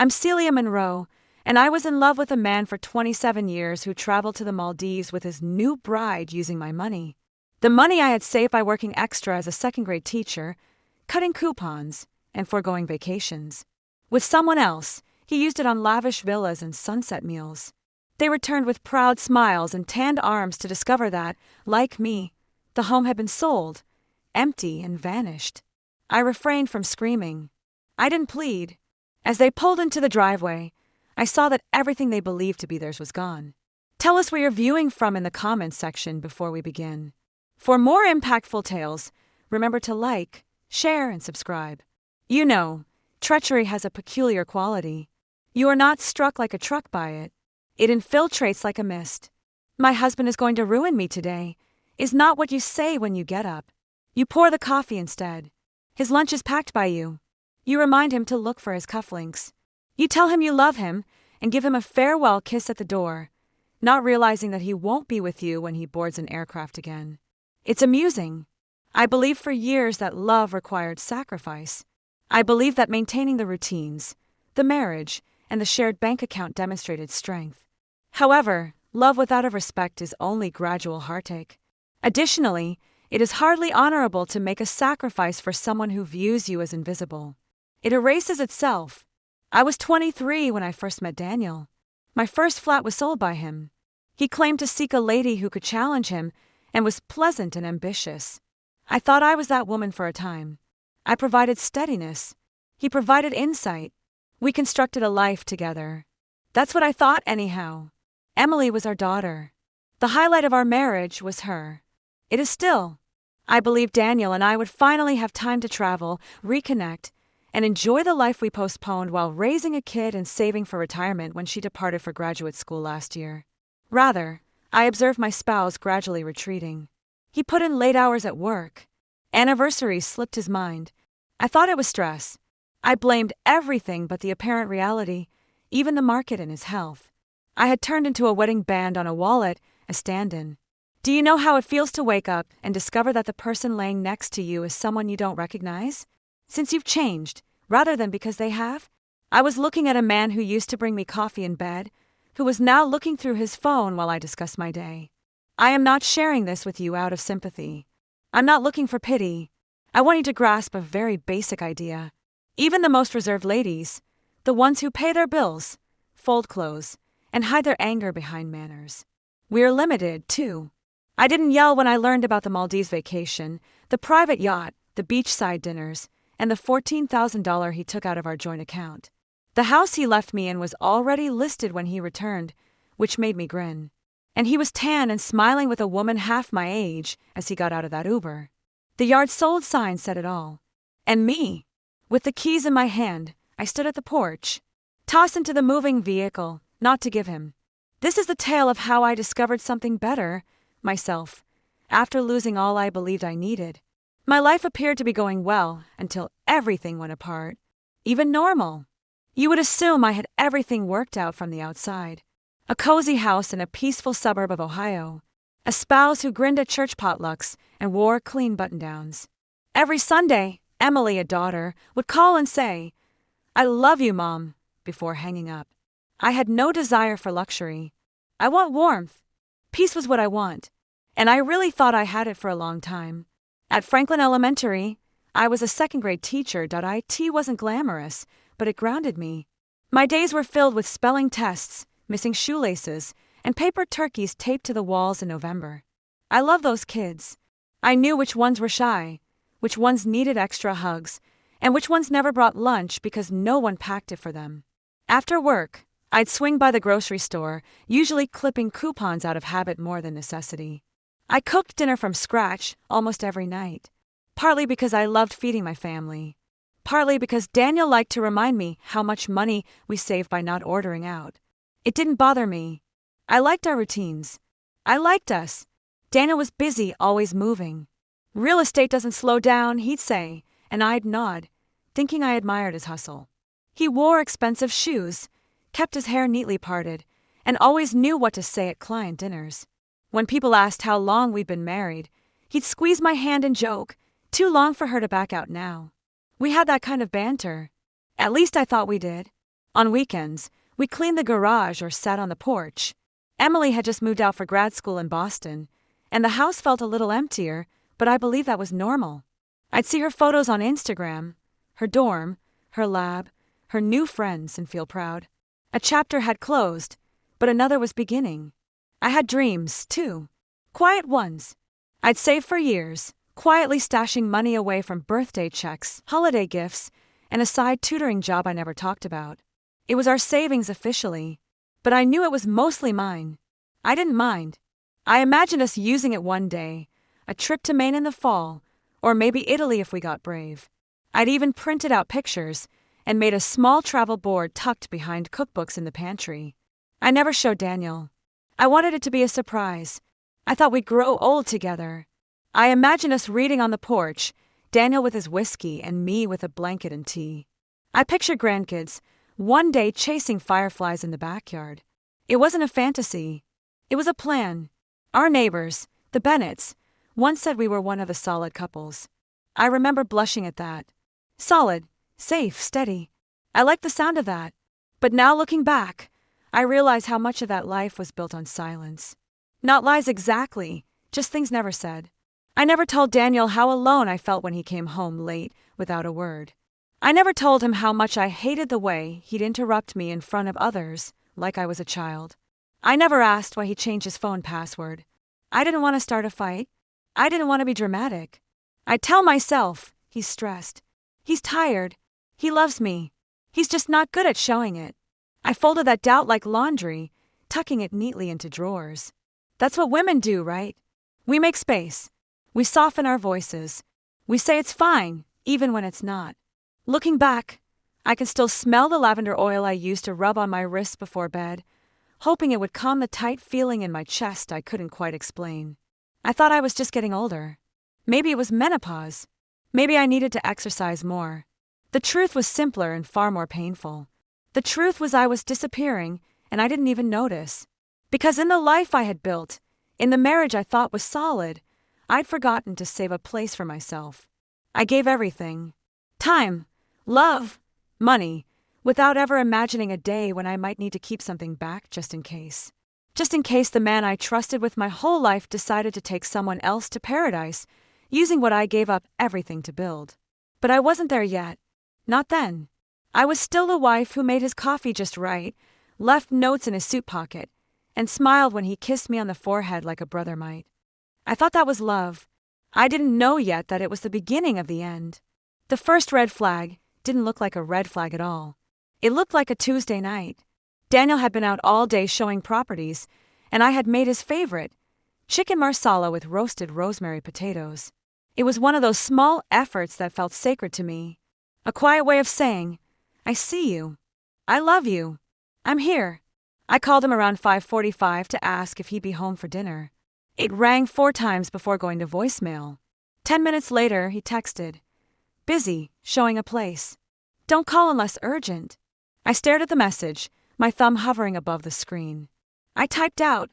I'm Celia Monroe, and I was in love with a man for 27 years who traveled to the Maldives with his new bride using my money. The money I had saved by working extra as a second-grade teacher, cutting coupons, and foregoing vacations. With someone else, he used it on lavish villas and sunset meals. They returned with proud smiles and tanned arms to discover that, like me, the home had been sold, empty and vanished. I refrained from screaming. I didn't plead. As they pulled into the driveway, I saw that everything they believed to be theirs was gone. Tell us where you're viewing from in the comments section before we begin. For more impactful tales, remember to like, share, and subscribe. You know, treachery has a peculiar quality. You are not struck like a truck by it. It infiltrates like a mist. My husband is going to ruin me today is not what you say when you get up. You pour the coffee instead. His lunch is packed by you. You remind him to look for his cufflinks. You tell him you love him and give him a farewell kiss at the door, not realizing that he won't be with you when he boards an aircraft again. It's amusing. I believed for years that love required sacrifice. I believed that maintaining the routines, the marriage, and the shared bank account demonstrated strength. However, love without a respect is only gradual heartache. Additionally, it is hardly honorable to make a sacrifice for someone who views you as invisible. It erases itself. I was 23 when I first met Daniel. My first flat was sold by him. He claimed to seek a lady who could challenge him and was pleasant and ambitious. I thought I was that woman for a time. I provided steadiness. He provided insight. We constructed a life together. That's what I thought anyhow. Emily was our daughter. The highlight of our marriage was her. It is still. I believed Daniel and I would finally have time to travel, reconnect, and enjoy the life we postponed while raising a kid and saving for retirement when she departed for graduate school last year. Rather, I observed my spouse gradually retreating. He put in late hours at work. Anniversaries slipped his mind. I thought it was stress. I blamed everything but the apparent reality, even the market and his health. I had turned into a wedding band on a wallet, a stand-in. Do you know how it feels to wake up and discover that the person laying next to you is someone you don't recognize? Since you've changed, rather than because they have? I was looking at a man who used to bring me coffee in bed, who was now looking through his phone while I discussed my day. I am not sharing this with you out of sympathy. I'm not looking for pity. I want you to grasp a very basic idea. Even the most reserved ladies, the ones who pay their bills, fold clothes, and hide their anger behind manners. We're limited, too. I didn't yell when I learned about the Maldives vacation, the private yacht, the beachside dinners, and the $14,000 he took out of our joint account. The house he left me in was already listed when he returned, which made me grin. And he was tan and smiling with a woman half my age as he got out of that Uber. The yard sold sign said it all. And me, with the keys in my hand, I stood at the porch, tossed into the moving vehicle, not to give him. This is the tale of how I discovered something better, myself, after losing all I believed I needed. My life appeared to be going well until everything went apart. Even normal. You would assume I had everything worked out from the outside. A cozy house in a peaceful suburb of Ohio. A spouse who grinned at church potlucks and wore clean button-downs. Every Sunday, Emily, a daughter, would call and say, "I love you, Mom," before hanging up. I had no desire for luxury. I want warmth. Peace was what I want, and I really thought I had it for a long time. At Franklin Elementary, I was a second-grade teacher. IT wasn't glamorous, but it grounded me. My days were filled with spelling tests, missing shoelaces, and paper turkeys taped to the walls in November. I love those kids. I knew which ones were shy, which ones needed extra hugs, and which ones never brought lunch because no one packed it for them. After work, I'd swing by the grocery store, usually clipping coupons out of habit more than necessity. I cooked dinner from scratch almost every night, partly because I loved feeding my family, partly because Daniel liked to remind me how much money we saved by not ordering out. It didn't bother me. I liked our routines. I liked us. Daniel was busy, always moving. Real estate doesn't slow down, he'd say, and I'd nod, thinking I admired his hustle. He wore expensive shoes, kept his hair neatly parted, and always knew what to say at client dinners. When people asked how long we'd been married, he'd squeeze my hand and joke, "Too long for her to back out now." We had that kind of banter. At least I thought we did. On weekends, we cleaned the garage or sat on the porch. Emily had just moved out for grad school in Boston, and the house felt a little emptier, but I believe that was normal. I'd see her photos on Instagram, her dorm, her lab, her new friends, and feel proud. A chapter had closed, but another was beginning. I had dreams, too. Quiet ones. I'd saved for years, quietly stashing money away from birthday checks, holiday gifts, and a side tutoring job I never talked about. It was our savings officially, but I knew it was mostly mine. I didn't mind. I imagined us using it one day, a trip to Maine in the fall, or maybe Italy if we got brave. I'd even printed out pictures and made a small travel board tucked behind cookbooks in the pantry. I never showed Daniel. I wanted it to be a surprise. I thought we'd grow old together. I imagined us reading on the porch, Daniel with his whiskey and me with a blanket and tea. I pictured grandkids, one day chasing fireflies in the backyard. It wasn't a fantasy. It was a plan. Our neighbors, the Bennetts, once said we were one of the solid couples. I remember blushing at that. Solid, safe, steady. I liked the sound of that. But now looking back, I realize how much of that life was built on silence. Not lies exactly, just things never said. I never told Daniel how alone I felt when he came home late without a word. I never told him how much I hated the way he'd interrupt me in front of others, like I was a child. I never asked why he changed his phone password. I didn't want to start a fight. I didn't want to be dramatic. I'd tell myself, he's stressed. He's tired. He loves me. He's just not good at showing it. I folded that doubt like laundry, tucking it neatly into drawers. That's what women do, right? We make space. We soften our voices. We say it's fine, even when it's not. Looking back, I can still smell the lavender oil I used to rub on my wrists before bed, hoping it would calm the tight feeling in my chest I couldn't quite explain. I thought I was just getting older. Maybe it was menopause. Maybe I needed to exercise more. The truth was simpler and far more painful. The truth was I was disappearing, and I didn't even notice. Because in the life I had built, in the marriage I thought was solid, I'd forgotten to save a place for myself. I gave everything. Time, love, money, without ever imagining a day when I might need to keep something back just in case. Just in case the man I trusted with my whole life decided to take someone else to paradise, using what I gave up everything to build. But I wasn't there yet. Not then. I was still the wife who made his coffee just right, left notes in his suit pocket, and smiled when he kissed me on the forehead like a brother might. I thought that was love. I didn't know yet that it was the beginning of the end. The first red flag didn't look like a red flag at all. It looked like a Tuesday night. Daniel had been out all day showing properties, and I had made his favorite, chicken marsala with roasted rosemary potatoes. It was one of those small efforts that felt sacred to me. A quiet way of saying, I see you. I love you. I'm here. I called him around 5:45 to ask if he'd be home for dinner. It rang 4 times before going to voicemail. 10 minutes later, he texted, busy, showing a place. Don't call unless urgent. I stared at the message, my thumb hovering above the screen. I typed out,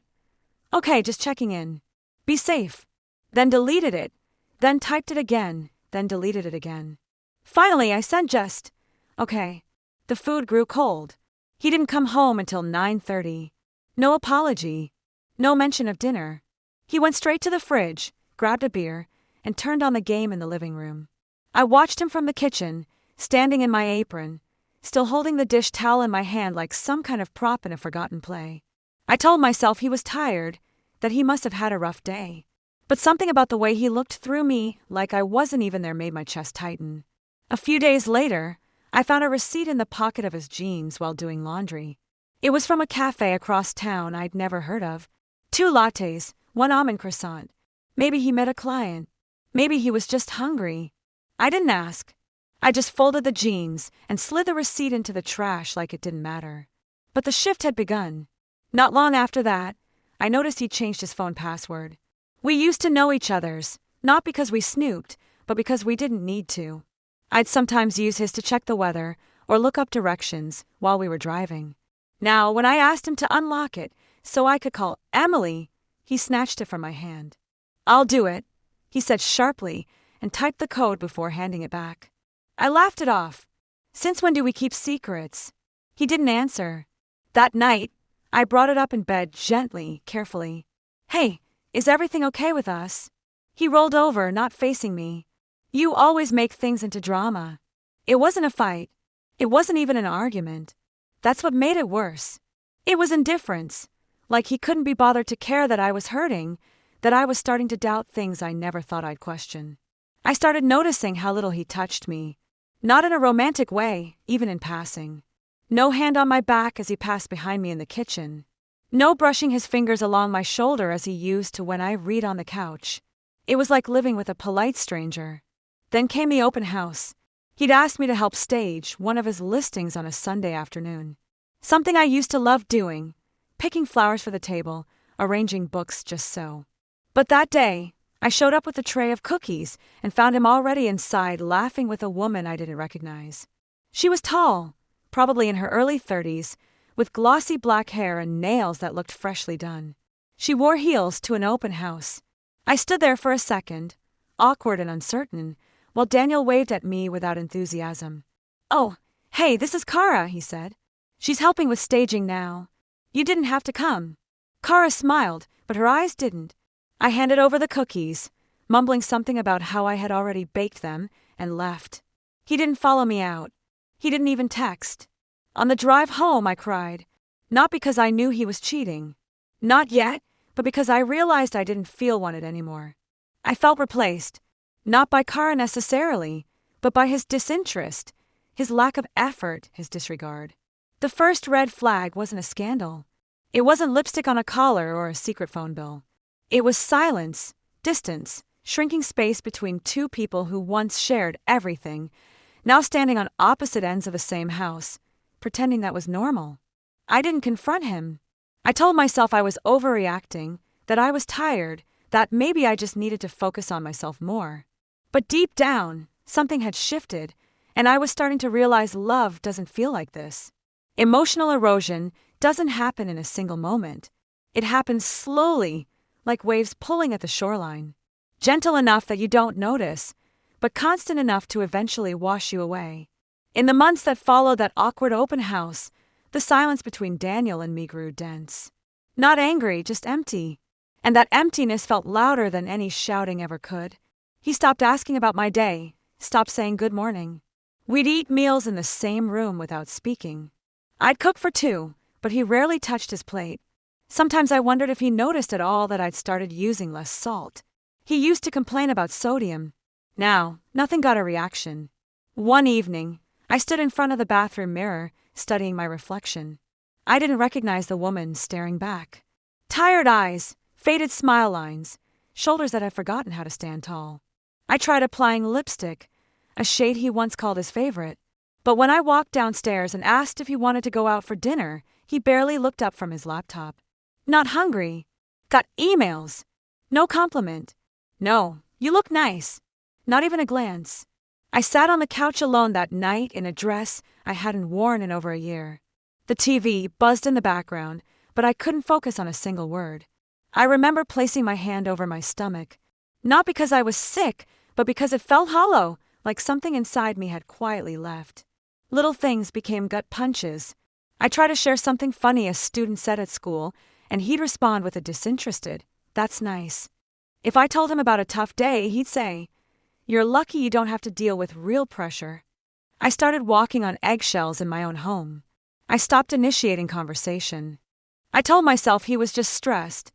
okay, just checking in. Be safe. Then deleted it. Then typed it again. Then deleted it again. Finally, I sent just, okay. The food grew cold. He didn't come home until 9:30. No apology. No mention of dinner. He went straight to the fridge, grabbed a beer, and turned on the game in the living room. I watched him from the kitchen, standing in my apron, still holding the dish towel in my hand like some kind of prop in a forgotten play. I told myself he was tired, that he must have had a rough day. But something about the way he looked through me, like I wasn't even there, made my chest tighten. A few days later, I found a receipt in the pocket of his jeans while doing laundry. It was from a cafe across town I'd never heard of. 2 lattes, 1 almond croissant. Maybe he met a client. Maybe he was just hungry. I didn't ask. I just folded the jeans and slid the receipt into the trash like it didn't matter. But the shift had begun. Not long after that, I noticed he'd changed his phone password. We used to know each other's, not because we snooped, but because we didn't need to. I'd sometimes use his to check the weather or look up directions while we were driving. Now, when I asked him to unlock it so I could call Emily, he snatched it from my hand. I'll do it, he said sharply, and typed the code before handing it back. I laughed it off. Since when do we keep secrets? He didn't answer. That night, I brought it up in bed gently, carefully. Hey, is everything okay with us? He rolled over, not facing me. You always make things into drama. It wasn't a fight. It wasn't even an argument. That's what made it worse. It was indifference. Like he couldn't be bothered to care that I was hurting, that I was starting to doubt things I never thought I'd question. I started noticing how little he touched me. Not in a romantic way, even in passing. No hand on my back as he passed behind me in the kitchen. No brushing his fingers along my shoulder as he used to when I read on the couch. It was like living with a polite stranger. Then came the open house. He'd asked me to help stage one of his listings on a Sunday afternoon. Something I used to love doing, picking flowers for the table, arranging books just so. But that day, I showed up with a tray of cookies and found him already inside laughing with a woman I didn't recognize. She was tall, probably in her early 30s, with glossy black hair and nails that looked freshly done. She wore heels to an open house. I stood there for a second, awkward and uncertain, while Daniel waved at me without enthusiasm. "Oh, hey, this is Kara," he said. "She's helping with staging now. You didn't have to come." Kara smiled, but her eyes didn't. I handed over the cookies, mumbling something about how I had already baked them, and left. He didn't follow me out. He didn't even text. On the drive home, I cried. Not because I knew he was cheating. Not yet, but because I realized I didn't feel wanted anymore. I felt replaced. Not by Kara necessarily, but by his disinterest, his lack of effort, his disregard. The first red flag wasn't a scandal. It wasn't lipstick on a collar or a secret phone bill. It was silence, distance, shrinking space between two people who once shared everything, now standing on opposite ends of the same house, pretending that was normal. I didn't confront him. I told myself I was overreacting, that I was tired, that maybe I just needed to focus on myself more. But deep down, something had shifted, and I was starting to realize love doesn't feel like this. Emotional erosion doesn't happen in a single moment. It happens slowly, like waves pulling at the shoreline. Gentle enough that you don't notice, but constant enough to eventually wash you away. In the months that followed that awkward open house, the silence between Daniel and me grew dense. Not angry, just empty. And that emptiness felt louder than any shouting ever could. He stopped asking about my day, stopped saying good morning. We'd eat meals in the same room without speaking. I'd cook for two, but he rarely touched his plate. Sometimes I wondered if he noticed at all that I'd started using less salt. He used to complain about sodium. Now, nothing got a reaction. One evening, I stood in front of the bathroom mirror, studying my reflection. I didn't recognize the woman staring back. Tired eyes, faded smile lines, shoulders that had forgotten how to stand tall. I tried applying lipstick, a shade he once called his favorite. But when I walked downstairs and asked if he wanted to go out for dinner, he barely looked up from his laptop. Not hungry. Got emails. No compliment. No, you look nice. Not even a glance. I sat on the couch alone that night in a dress I hadn't worn in over a year. The TV buzzed in the background, but I couldn't focus on a single word. I remember placing my hand over my stomach. Not because I was sick, but because it felt hollow, like something inside me had quietly left. Little things became gut punches. I tried to share something funny a student said at school, and he'd respond with a disinterested, "That's nice." If I told him about a tough day, he'd say, "You're lucky you don't have to deal with real pressure." I started walking on eggshells in my own home. I stopped initiating conversation. I told myself he was just stressed.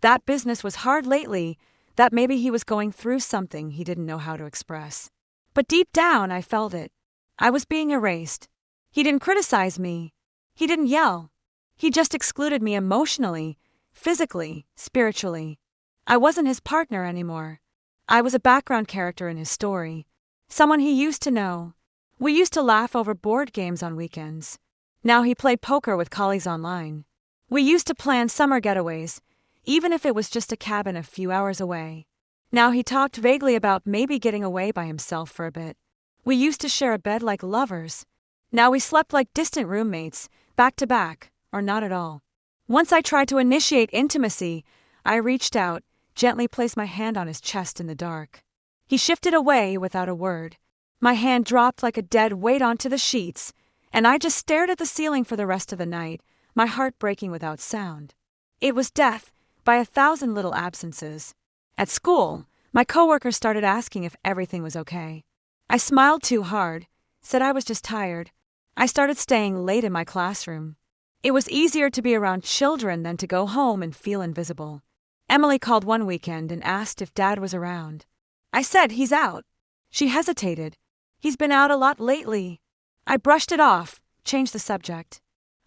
That business was hard lately, that maybe he was going through something he didn't know how to express. But deep down, I felt it. I was being erased. He didn't criticize me. He didn't yell. He just excluded me emotionally, physically, spiritually. I wasn't his partner anymore. I was a background character in his story. Someone he used to know. We used to laugh over board games on weekends. Now he played poker with colleagues online. We used to plan summer getaways, even if it was just a cabin a few hours away. Now he talked vaguely about maybe getting away by himself for a bit. We used to share a bed like lovers. Now we slept like distant roommates, back to back, or not at all. Once I tried to initiate intimacy, I reached out, gently placed my hand on his chest in the dark. He shifted away without a word. My hand dropped like a dead weight onto the sheets, and I just stared at the ceiling for the rest of the night, my heart breaking without sound. It was death, by 1,000 little absences. At school, my coworkers started asking if everything was okay. I smiled too hard, said I was just tired. I started staying late in my classroom. It was easier to be around children than to go home and feel invisible. Emily called one weekend and asked if Dad was around. I said he's out. She hesitated. He's been out a lot lately. I brushed it off, changed the subject.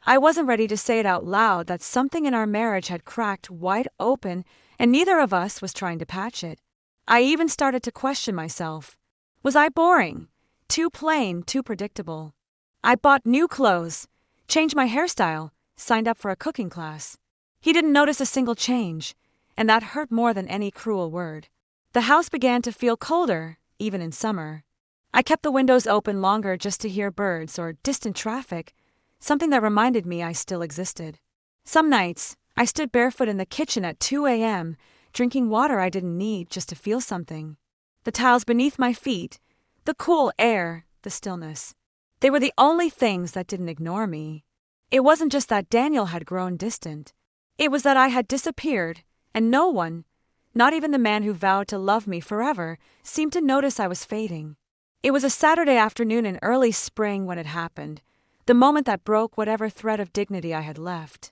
I wasn't ready to say it out loud that something in our marriage had cracked wide open and neither of us was trying to patch it. I even started to question myself. Was I boring? Too plain, too predictable? I bought new clothes, changed my hairstyle, signed up for a cooking class. He didn't notice a single change, and that hurt more than any cruel word. The house began to feel colder, even in summer. I kept the windows open longer just to hear birds or distant traffic, something that reminded me I still existed. Some nights, I stood barefoot in the kitchen at 2 a.m., drinking water I didn't need just to feel something. The tiles beneath my feet, the cool air, the stillness. They were the only things that didn't ignore me. It wasn't just that Daniel had grown distant. It was that I had disappeared, and no one, not even the man who vowed to love me forever, seemed to notice I was fading. It was a Saturday afternoon in early spring when it happened, the moment that broke whatever thread of dignity I had left.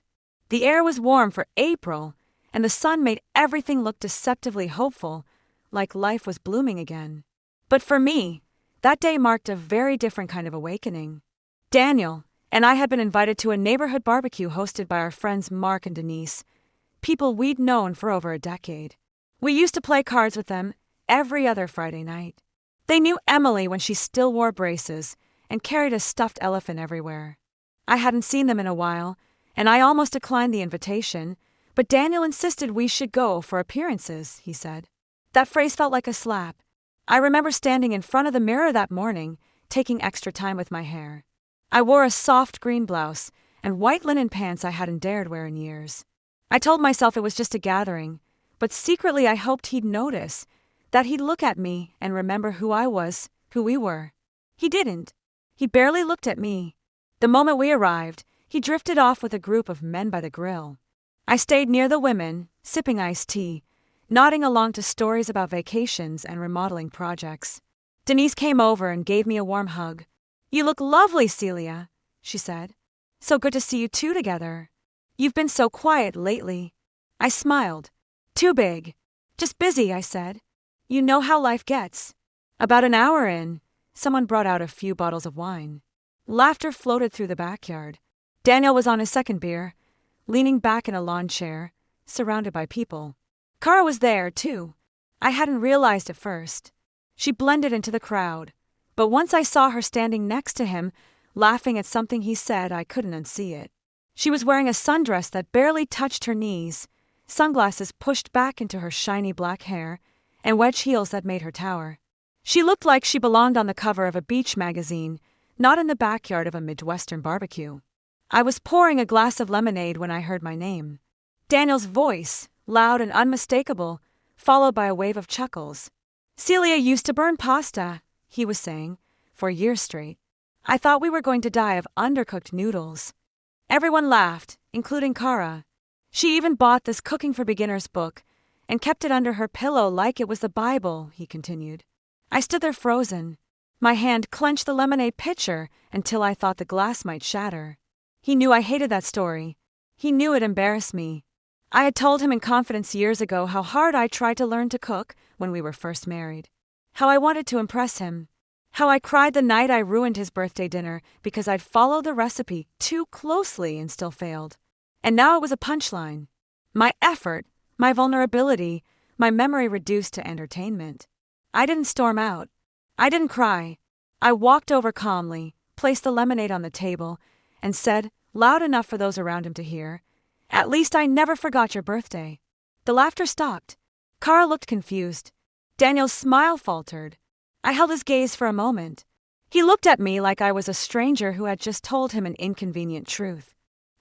The air was warm for April, and the sun made everything look deceptively hopeful, like life was blooming again. But for me, that day marked a very different kind of awakening. Daniel and I had been invited to a neighborhood barbecue hosted by our friends Mark and Denise, people we'd known for over a decade. We used to play cards with them every other Friday night. They knew Emily when she still wore braces and carried a stuffed elephant everywhere. I hadn't seen them in a while, and I almost declined the invitation, but Daniel insisted we should go for appearances, he said. That phrase felt like a slap. I remember standing in front of the mirror that morning, taking extra time with my hair. I wore a soft green blouse and white linen pants I hadn't dared wear in years. I told myself it was just a gathering, but secretly I hoped he'd notice, that he'd look at me and remember who I was, who we were. He didn't. He barely looked at me. The moment we arrived, he drifted off with a group of men by the grill. I stayed near the women, sipping iced tea, nodding along to stories about vacations and remodeling projects. Denise came over and gave me a warm hug. "You look lovely, Celia," she said. "So good to see you two together. You've been so quiet lately." I smiled. "Too big. Just busy," I said. "You know how life gets." About an hour in, someone brought out a few bottles of wine. Laughter floated through the backyard. Daniel was on his second beer, leaning back in a lawn chair, surrounded by people. Kara was there, too. I hadn't realized at first. She blended into the crowd, but once I saw her standing next to him, laughing at something he said, I couldn't unsee it. She was wearing a sundress that barely touched her knees, sunglasses pushed back into her shiny black hair, and wedge heels that made her tower. She looked like she belonged on the cover of a beach magazine, not in the backyard of a Midwestern barbecue. I was pouring a glass of lemonade when I heard my name. Daniel's voice, loud and unmistakable, followed by a wave of chuckles. "Celia used to burn pasta," he was saying, "for years straight. I thought we were going to die of undercooked noodles." Everyone laughed, including Kara. She even bought this Cooking for Beginners book and kept it under her pillow like it was the Bible, he continued. I stood there frozen. My hand clenched the lemonade pitcher until I thought the glass might shatter. He knew I hated that story. He knew it embarrassed me. I had told him in confidence years ago how hard I tried to learn to cook when we were first married. How I wanted to impress him. How I cried the night I ruined his birthday dinner because I'd followed the recipe too closely and still failed. And now it was a punchline. My effort, my vulnerability, my memory reduced to entertainment. I didn't storm out. I didn't cry. I walked over calmly, placed the lemonade on the table, and said, loud enough for those around him to hear, "At least I never forgot your birthday." The laughter stopped. Kara looked confused. Daniel's smile faltered. I held his gaze for a moment. He looked at me like I was a stranger who had just told him an inconvenient truth.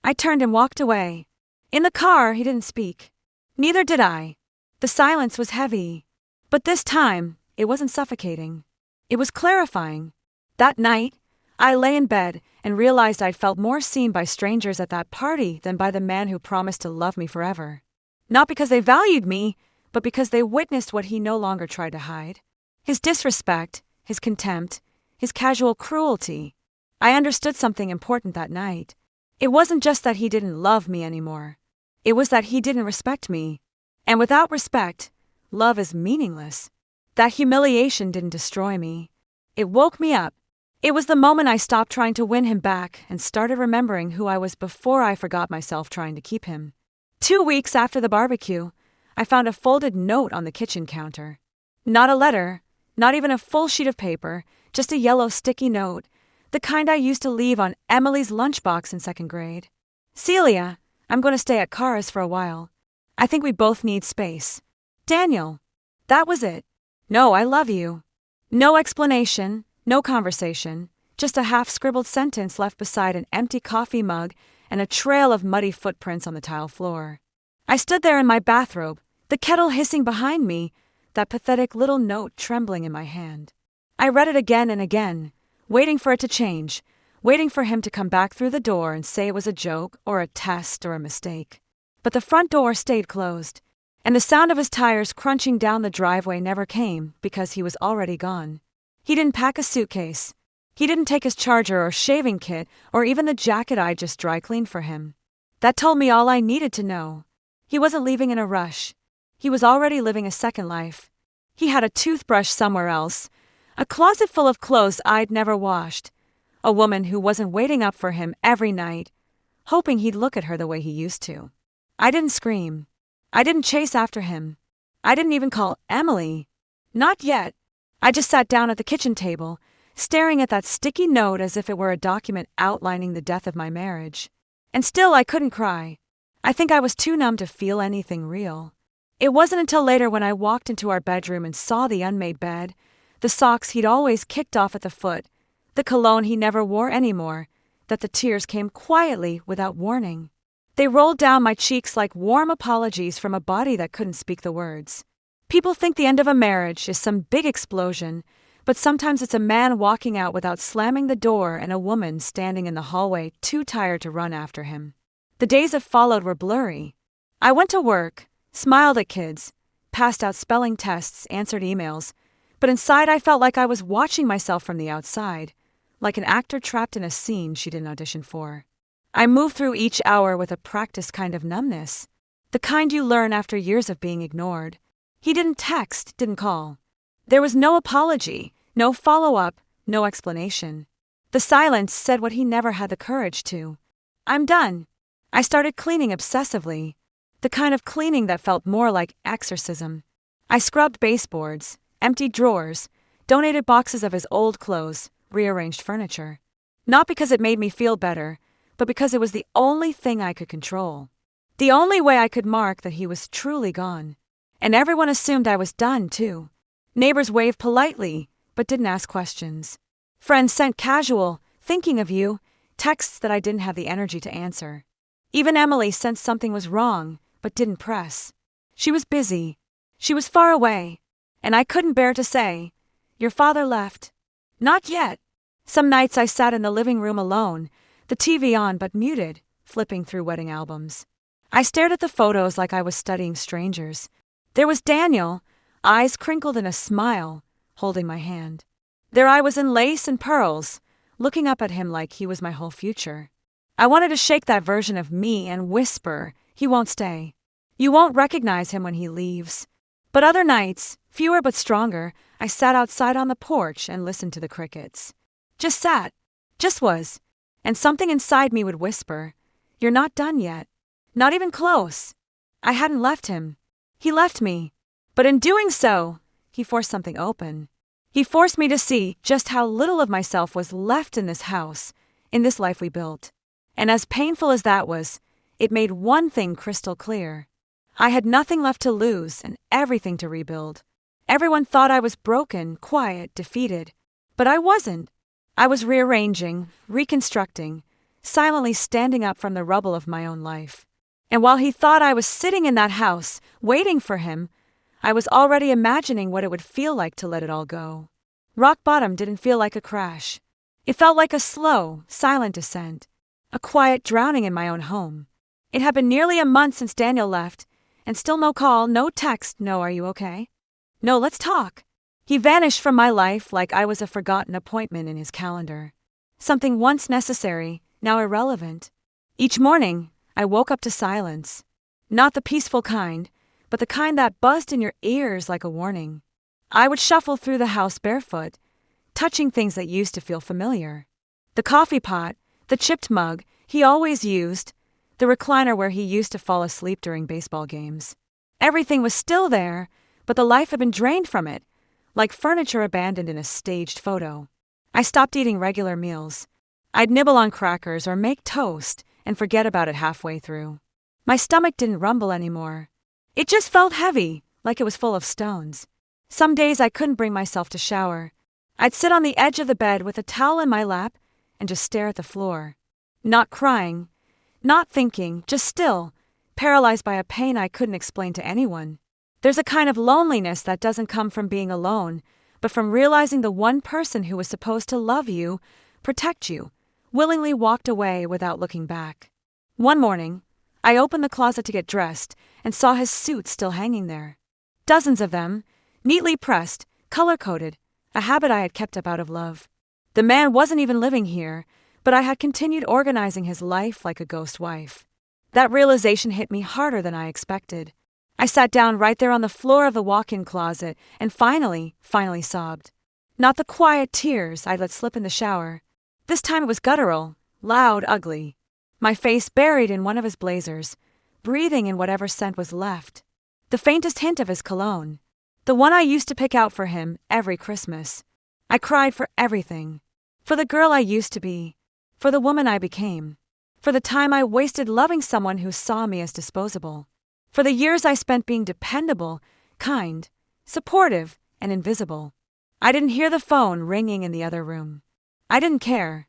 I turned and walked away. In the car, he didn't speak. Neither did I. The silence was heavy. But this time, it wasn't suffocating. It was clarifying. That night, I lay in bed and realized I'd felt more seen by strangers at that party than by the man who promised to love me forever. Not because they valued me, but because they witnessed what he no longer tried to hide. His disrespect, his contempt, his casual cruelty. I understood something important that night. It wasn't just that he didn't love me anymore. It was that he didn't respect me. And without respect, love is meaningless. That humiliation didn't destroy me. It woke me up. It was the moment I stopped trying to win him back and started remembering who I was before I forgot myself trying to keep him. 2 weeks after the barbecue, I found a folded note on the kitchen counter. Not a letter, not even a full sheet of paper, just a yellow sticky note, the kind I used to leave on Emily's lunchbox in 2nd grade. Celia, I'm going to stay at Cara's for a while. I think we both need space. Daniel. That was it. No, I love you. No explanation, no conversation, just a half-scribbled sentence left beside an empty coffee mug and a trail of muddy footprints on the tile floor. I stood there in my bathrobe, the kettle hissing behind me, that pathetic little note trembling in my hand. I read it again and again, waiting for it to change, waiting for him to come back through the door and say it was a joke or a test or a mistake. But the front door stayed closed, and the sound of his tires crunching down the driveway never came because he was already gone. He didn't pack a suitcase. He didn't take his charger or shaving kit or even the jacket I just dry cleaned for him. That told me all I needed to know. He wasn't leaving in a rush. He was already living a second life. He had a toothbrush somewhere else, a closet full of clothes I'd never washed, a woman who wasn't waiting up for him every night, hoping he'd look at her the way he used to. I didn't scream. I didn't chase after him. I didn't even call Emily. Not yet. I just sat down at the kitchen table, staring at that sticky note as if it were a document outlining the death of my marriage. And still I couldn't cry. I think I was too numb to feel anything real. It wasn't until later when I walked into our bedroom and saw the unmade bed, the socks he'd always kicked off at the foot, the cologne he never wore anymore, that the tears came quietly without warning. They rolled down my cheeks like warm apologies from a body that couldn't speak the words. People think the end of a marriage is some big explosion, but sometimes it's a man walking out without slamming the door and a woman standing in the hallway too tired to run after him. The days that followed were blurry. I went to work, smiled at kids, passed out spelling tests, answered emails, but inside I felt like I was watching myself from the outside, like an actor trapped in a scene she didn't audition for. I moved through each hour with a practiced kind of numbness, the kind you learn after years of being ignored. He didn't text, didn't call. There was no apology, no follow-up, no explanation. The silence said what he never had the courage to. I'm done. I started cleaning obsessively, the kind of cleaning that felt more like exorcism. I scrubbed baseboards, emptied drawers, donated boxes of his old clothes, rearranged furniture. Not because it made me feel better, but because it was the only thing I could control. The only way I could mark that he was truly gone. And everyone assumed I was done, too. Neighbors waved politely, but didn't ask questions. Friends sent casual, thinking of you, texts that I didn't have the energy to answer. Even Emily sensed something was wrong, but didn't press. She was busy. She was far away. And I couldn't bear to say, "Your father left." Not yet. Some nights I sat in the living room alone, the TV on but muted, flipping through wedding albums. I stared at the photos like I was studying strangers. There was Daniel, eyes crinkled in a smile, holding my hand. There I was in lace and pearls, looking up at him like he was my whole future. I wanted to shake that version of me and whisper, "He won't stay. You won't recognize him when he leaves." But other nights, fewer but stronger, I sat outside on the porch and listened to the crickets. Just sat. Just was. And something inside me would whisper, "You're not done yet. Not even close." I hadn't left him. He left me. But in doing so, he forced something open. He forced me to see just how little of myself was left in this house, in this life we built. And as painful as that was, it made one thing crystal clear. I had nothing left to lose and everything to rebuild. Everyone thought I was broken, quiet, defeated. But I wasn't. I was rearranging, reconstructing, silently standing up from the rubble of my own life. And while he thought I was sitting in that house, waiting for him, I was already imagining what it would feel like to let it all go. Rock bottom didn't feel like a crash. It felt like a slow, silent descent, a quiet drowning in my own home. It had been nearly a month since Daniel left, and still no call, no text, no "are you okay?" No "let's talk." He vanished from my life like I was a forgotten appointment in his calendar. Something once necessary, now irrelevant. Each morning, I woke up to silence. Not the peaceful kind, but the kind that buzzed in your ears like a warning. I would shuffle through the house barefoot, touching things that used to feel familiar. The coffee pot, the chipped mug he always used, the recliner where he used to fall asleep during baseball games. Everything was still there, but the life had been drained from it, like furniture abandoned in a staged photo. I stopped eating regular meals. I'd nibble on crackers or make toast and forget about it halfway through. My stomach didn't rumble anymore. It just felt heavy, like it was full of stones. Some days I couldn't bring myself to shower. I'd sit on the edge of the bed with a towel in my lap and just stare at the floor. Not crying, not thinking, just still, paralyzed by a pain I couldn't explain to anyone. There's a kind of loneliness that doesn't come from being alone, but from realizing the one person who was supposed to love you, protect you, willingly walked away without looking back. One morning, I opened the closet to get dressed and saw his suit still hanging there. Dozens of them, neatly pressed, color-coded, a habit I had kept up out of love. The man wasn't even living here, but I had continued organizing his life like a ghost wife. That realization hit me harder than I expected. I sat down right there on the floor of the walk-in closet and finally sobbed. Not the quiet tears I'd let slip in the shower. This time it was guttural, loud, ugly. My face buried in one of his blazers, breathing in whatever scent was left. The faintest hint of his cologne. The one I used to pick out for him every Christmas. I cried for everything. For the girl I used to be. For the woman I became. For the time I wasted loving someone who saw me as disposable. For the years I spent being dependable, kind, supportive, and invisible. I didn't hear the phone ringing in the other room. I didn't care.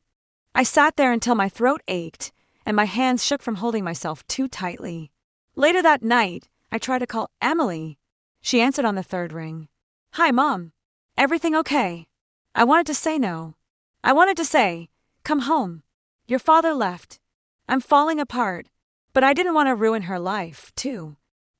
I sat there until my throat ached and my hands shook from holding myself too tightly. Later that night, I tried to call Emily. She answered on the third ring. "Hi, Mom. Everything okay?" I wanted to say no. I wanted to say, "Come home. Your father left. I'm falling apart." But I didn't want to ruin her life, too.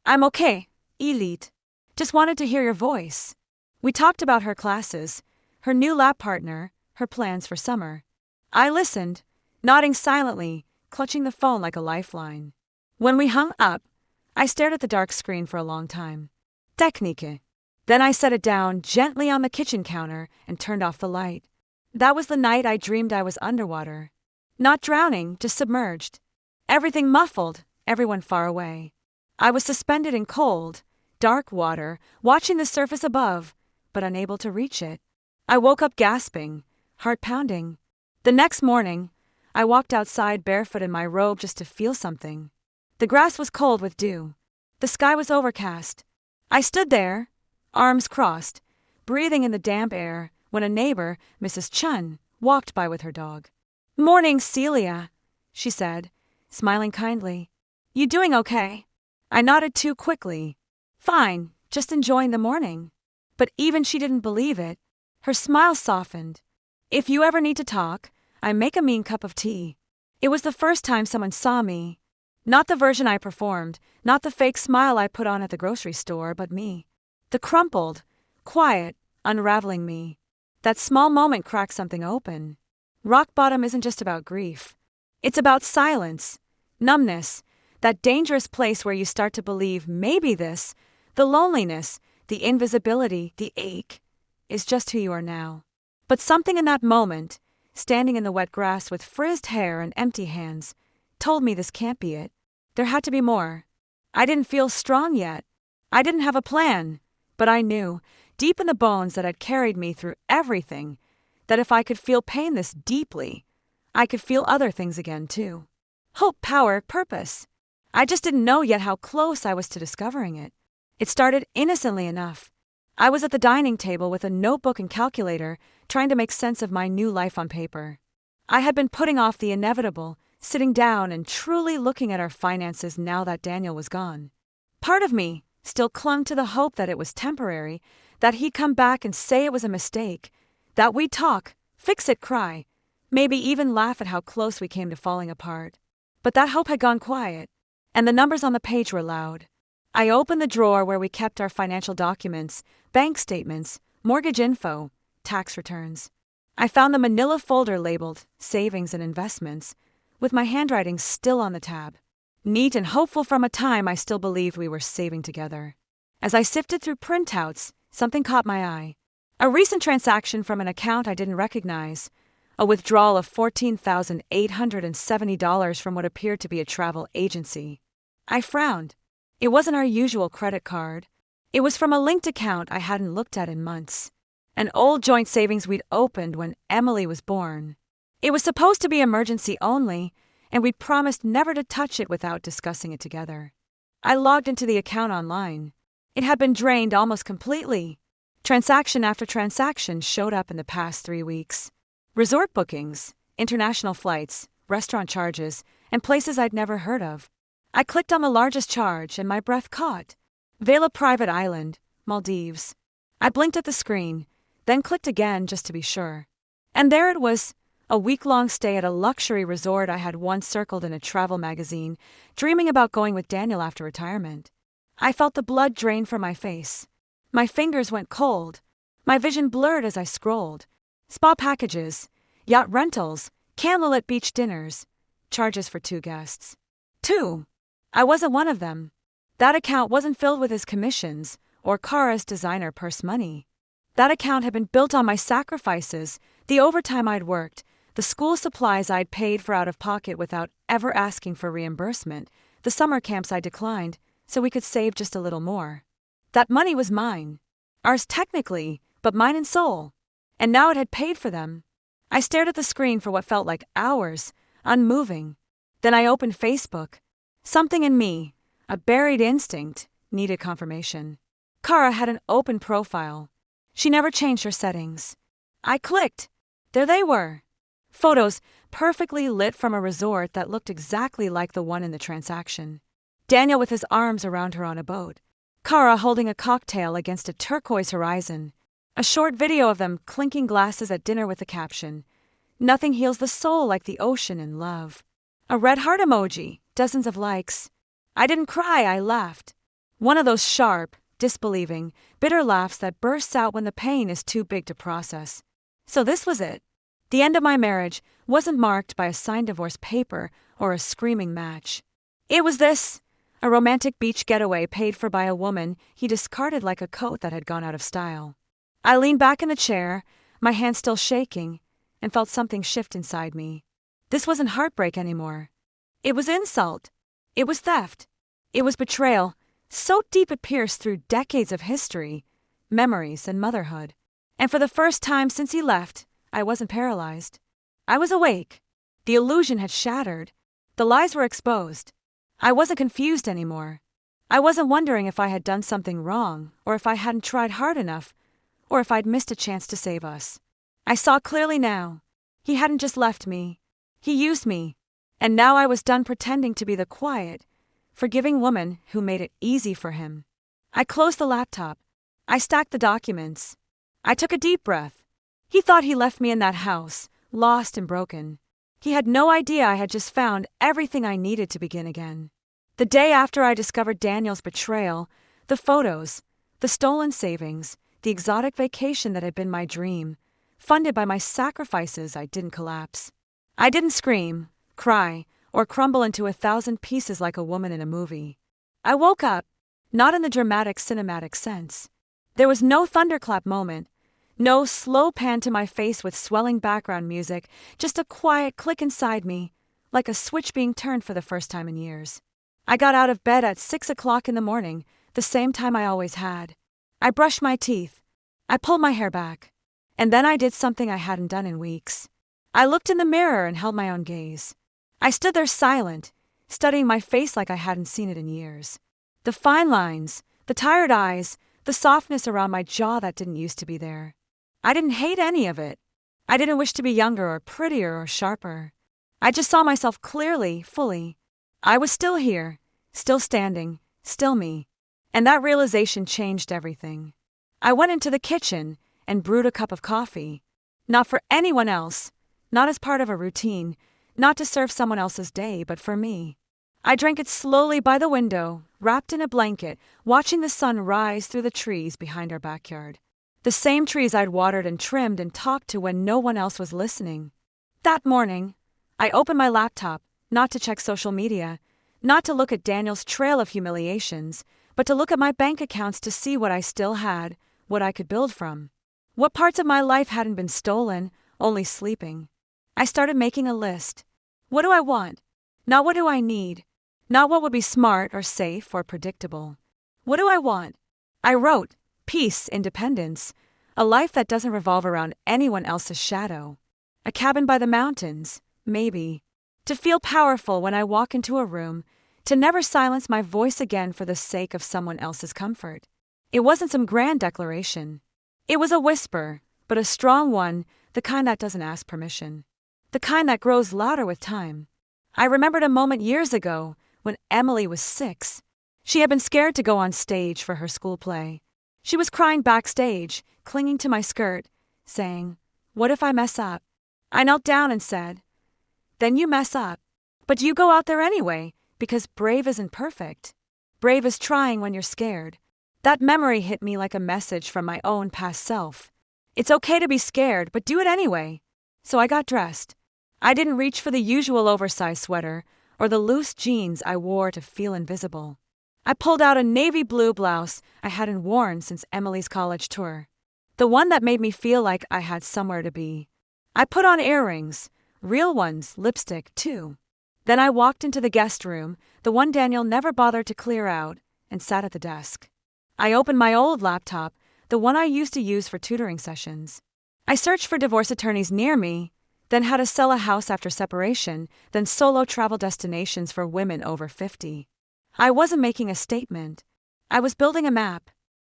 "I'm okay, Elite. Just wanted to hear your voice." We talked about her classes, her new lab partner, her plans for summer. I listened, nodding silently, clutching the phone like a lifeline. When we hung up, I stared at the dark screen for a long time. Technique. Then I set it down gently on the kitchen counter and turned off the light. That was the night I dreamed I was underwater. Not drowning, just submerged. Everything muffled, everyone far away. I was suspended in cold, dark water, watching the surface above, but unable to reach it. I woke up gasping, heart pounding. The next morning, I walked outside barefoot in my robe just to feel something. The grass was cold with dew. The sky was overcast. I stood there, arms crossed, breathing in the damp air, when a neighbor, Mrs. Chun, walked by with her dog. "Morning, Celia," she said, smiling kindly. "You doing okay?" I nodded too quickly. "Fine, just enjoying the morning." But even she didn't believe it. Her smile softened. "If you ever need to talk, I make a mean cup of tea." It was the first time someone saw me. Not the version I performed, not the fake smile I put on at the grocery store, but me. The crumpled, quiet, unraveling me. That small moment cracked something open. Rock bottom isn't just about grief. It's about silence, numbness, that dangerous place where you start to believe maybe this, the loneliness, the invisibility, the ache, is just who you are now. But something in that moment, standing in the wet grass with frizzed hair and empty hands, told me this can't be it. There had to be more. I didn't feel strong yet. I didn't have a plan, but I knew, deep in the bones that had carried me through everything, that if I could feel pain this deeply, I could feel other things again too. Hope, power, purpose. I just didn't know yet how close I was to discovering it. It started innocently enough. I was at the dining table with a notebook and calculator, trying to make sense of my new life on paper. I had been putting off the inevitable, sitting down and truly looking at our finances now that Daniel was gone. Part of me still clung to the hope that it was temporary, that he'd come back and say it was a mistake, that we'd talk, fix it, cry, maybe even laugh at how close we came to falling apart. But that hope had gone quiet, and the numbers on the page were loud. I opened the drawer where we kept our financial documents, bank statements, mortgage info, tax returns. I found the manila folder labeled Savings and Investments, with my handwriting still on the tab. Neat and hopeful from a time I still believed we were saving together. As I sifted through printouts, something caught my eye. A recent transaction from an account I didn't recognize. A withdrawal of $14,870 from what appeared to be a travel agency. I frowned. It wasn't our usual credit card. It was from a linked account I hadn't looked at in months. An old joint savings we'd opened when Emily was born. It was supposed to be emergency only, and we'd promised never to touch it without discussing it together. I logged into the account online. It had been drained almost completely. Transaction after transaction showed up in the past 3 weeks. Resort bookings, international flights, restaurant charges, and places I'd never heard of. I clicked on the largest charge and my breath caught. Vela Private Island, Maldives. I blinked at the screen, then clicked again just to be sure. And there it was, a week-long stay at a luxury resort I had once circled in a travel magazine, dreaming about going with Daniel after retirement. I felt the blood drain from my face. My fingers went cold. My vision blurred as I scrolled. Spa packages, yacht rentals, candlelit beach dinners, charges for 2 guests. 2. I wasn't one of them. That account wasn't filled with his commissions or Kara's designer purse money. That account had been built on my sacrifices, the overtime I'd worked, the school supplies I'd paid for out of pocket without ever asking for reimbursement, the summer camps I declined so we could save just a little more. That money was mine. Ours technically, but mine in soul. And now it had paid for them. I stared at the screen for what felt like hours, unmoving. Then I opened Facebook. Something in me, a buried instinct, needed confirmation. Kara had an open profile. She never changed her settings. I clicked. There they were. Photos perfectly lit from a resort that looked exactly like the one in the transaction. Daniel with his arms around her on a boat. Kara holding a cocktail against a turquoise horizon. A short video of them clinking glasses at dinner with the caption, "Nothing heals the soul like the ocean and love." A red heart emoji, dozens of likes. I didn't cry, I laughed. One of those sharp, disbelieving, bitter laughs that bursts out when the pain is too big to process. So this was it. The end of my marriage wasn't marked by a signed divorce paper or a screaming match. It was this, a romantic beach getaway paid for by a woman he discarded like a coat that had gone out of style. I leaned back in the chair, my hand still shaking, and felt something shift inside me. This wasn't heartbreak anymore. It was insult. It was theft. It was betrayal, so deep it pierced through decades of history, memories, and motherhood. And for the first time since he left, I wasn't paralyzed. I was awake. The illusion had shattered. The lies were exposed. I wasn't confused anymore. I wasn't wondering if I had done something wrong, or if I hadn't tried hard enough, or if I'd missed a chance to save us. I saw clearly now. He hadn't just left me. He used me. And now I was done pretending to be the quiet, forgiving woman who made it easy for him. I closed the laptop. I stacked the documents. I took a deep breath. He thought he left me in that house, lost and broken. He had no idea I had just found everything I needed to begin again. The day after I discovered Daniel's betrayal, the photos, the stolen savings, the exotic vacation that had been my dream, funded by my sacrifices, I didn't collapse. I didn't scream, cry, or crumble into 1,000 pieces like a woman in a movie. I woke up, not in the dramatic cinematic sense. There was no thunderclap moment, no slow pan to my face with swelling background music, just a quiet click inside me, like a switch being turned for the first time in years. I got out of bed at 6 o'clock in the morning, the same time I always had. I brushed my teeth. I pulled my hair back. And then I did something I hadn't done in weeks. I looked in the mirror and held my own gaze. I stood there silent, studying my face like I hadn't seen it in years. The fine lines, the tired eyes, the softness around my jaw that didn't used to be there. I didn't hate any of it. I didn't wish to be younger or prettier or sharper. I just saw myself clearly, fully. I was still here, still standing, still me. And that realization changed everything. I went into the kitchen and brewed a cup of coffee. Not for anyone else, not as part of a routine, not to serve someone else's day, but for me. I drank it slowly by the window, wrapped in a blanket, watching the sun rise through the trees behind our backyard. The same trees I'd watered and trimmed and talked to when no one else was listening. That morning, I opened my laptop, not to check social media, not to look at Daniel's trail of humiliations, but to look at my bank accounts to see what I still had, what I could build from. What parts of my life hadn't been stolen, only sleeping. I started making a list. What do I want? Not what do I need? Not what would be smart or safe or predictable. What do I want? I wrote, peace, independence, a life that doesn't revolve around anyone else's shadow. A cabin by the mountains, maybe. To feel powerful when I walk into a room, to never silence my voice again for the sake of someone else's comfort. It wasn't some grand declaration. It was a whisper, but a strong one, the kind that doesn't ask permission. The kind that grows louder with time. I remembered a moment years ago when Emily was 6. She had been scared to go on stage for her school play. She was crying backstage, clinging to my skirt, saying, "What if I mess up?" I knelt down and said, "Then you mess up. But you go out there anyway, because brave isn't perfect. Brave is trying when you're scared." That memory hit me like a message from my own past self. It's okay to be scared, but do it anyway. So I got dressed. I didn't reach for the usual oversized sweater or the loose jeans I wore to feel invisible. I pulled out a navy blue blouse I hadn't worn since Emily's college tour. The one that made me feel like I had somewhere to be. I put on earrings, real ones, lipstick too. Then I walked into the guest room, the one Daniel never bothered to clear out, and sat at the desk. I opened my old laptop, the one I used to use for tutoring sessions. I searched for divorce attorneys near me, then how to sell a house after separation, then solo travel destinations for women over 50. I wasn't making a statement. I was building a map.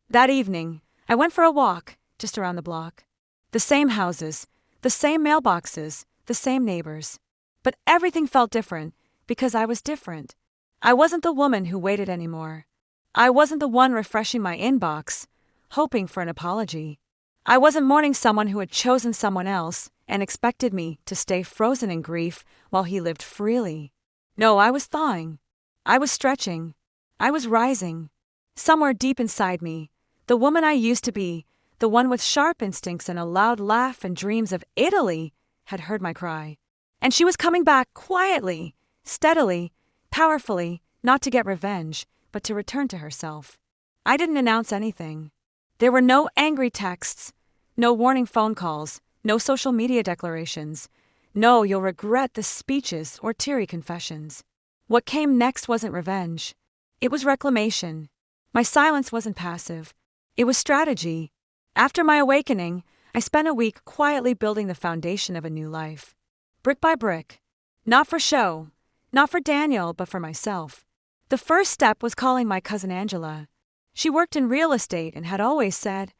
That evening, I went for a walk, just around the block. The same houses, the same mailboxes, the same neighbors. But everything felt different, because I was different. I wasn't the woman who waited anymore. I wasn't the one refreshing my inbox, hoping for an apology. I wasn't mourning someone who had chosen someone else and expected me to stay frozen in grief while he lived freely. No, I was thawing. I was stretching. I was rising. Somewhere deep inside me, the woman I used to be, the one with sharp instincts and a loud laugh and dreams of Italy, had heard my cry. And she was coming back quietly, steadily, powerfully, not to get revenge, but to return to herself. I didn't announce anything. There were no angry texts, no warning phone calls, no social media declarations, no "you'll regret this" speeches or teary confessions. What came next wasn't revenge. It was reclamation. My silence wasn't passive. It was strategy. After my awakening, I spent a week quietly building the foundation of a new life. Brick by brick. Not for show, not for Daniel, but for myself. The first step was calling my cousin Angela. She worked in real estate and had always said,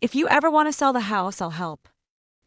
"If you ever want to sell the house, I'll help."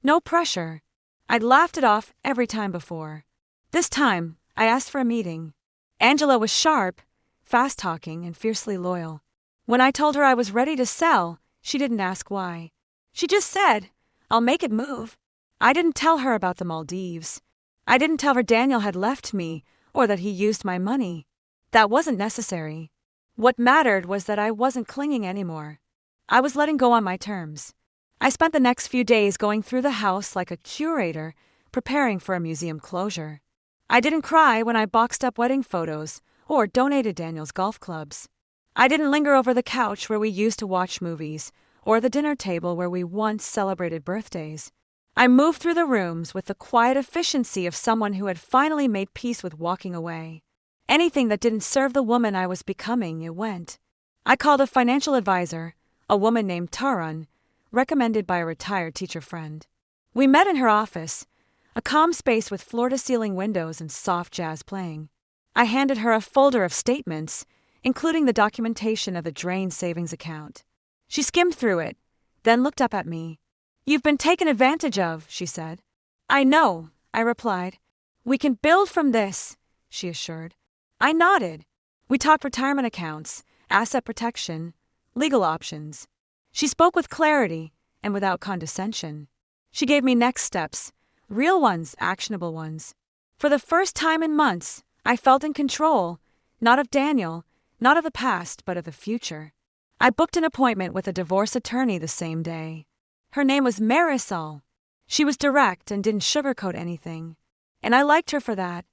No pressure. I'd laughed it off every time before. This time, I asked for a meeting. Angela was sharp, fast-talking, and fiercely loyal. When I told her I was ready to sell, she didn't ask why. She just said, "I'll make it move." I didn't tell her about the Maldives. I didn't tell her Daniel had left me or that he used my money. That wasn't necessary. What mattered was that I wasn't clinging anymore. I was letting go on my terms. I spent the next few days going through the house like a curator, preparing for a museum closure. I didn't cry when I boxed up wedding photos or donated Daniel's golf clubs. I didn't linger over the couch where we used to watch movies or the dinner table where we once celebrated birthdays. I moved through the rooms with the quiet efficiency of someone who had finally made peace with walking away. Anything that didn't serve the woman I was becoming, it went. I called a financial advisor, a woman named Tarun, recommended by a retired teacher friend. We met in her office, a calm space with floor-to-ceiling windows and soft jazz playing. I handed her a folder of statements, including the documentation of the drained savings account. She skimmed through it, then looked up at me. "You've been taken advantage of," she said. "I know," I replied. "We can build from this," she assured. I nodded. We talked retirement accounts, asset protection, legal options. She spoke with clarity and without condescension. She gave me next steps, Real ones, actionable ones. For the first time in months, I felt in control, not of Daniel, not of the past, but of the future. I booked an appointment with a divorce attorney the same day. Her name was Marisol. She was direct and didn't sugarcoat anything. And I liked her for that.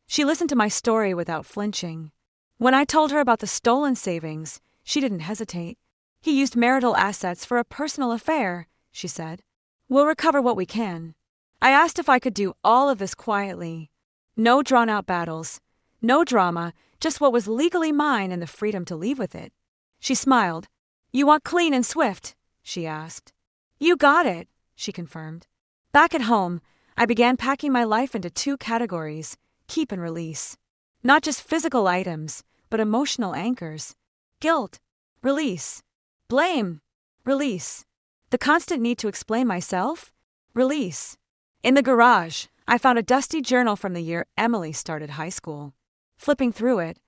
She listened to my story without flinching. When I told her about the stolen savings, she didn't hesitate. He used marital assets for a personal affair, she said. We'll recover what we can. I asked if I could do all of this quietly. No drawn-out battles. No drama, just what was legally mine and the freedom to leave with it. She smiled. You want clean and swift? She asked. You got it, she confirmed. Back at home, I began packing my life into 2 categories, keep and release. Not just physical items, but emotional anchors. Guilt, release. Blame, release. The constant need to explain myself, release. In the garage, I found a dusty journal from the year Emily started high school. Flipping through it,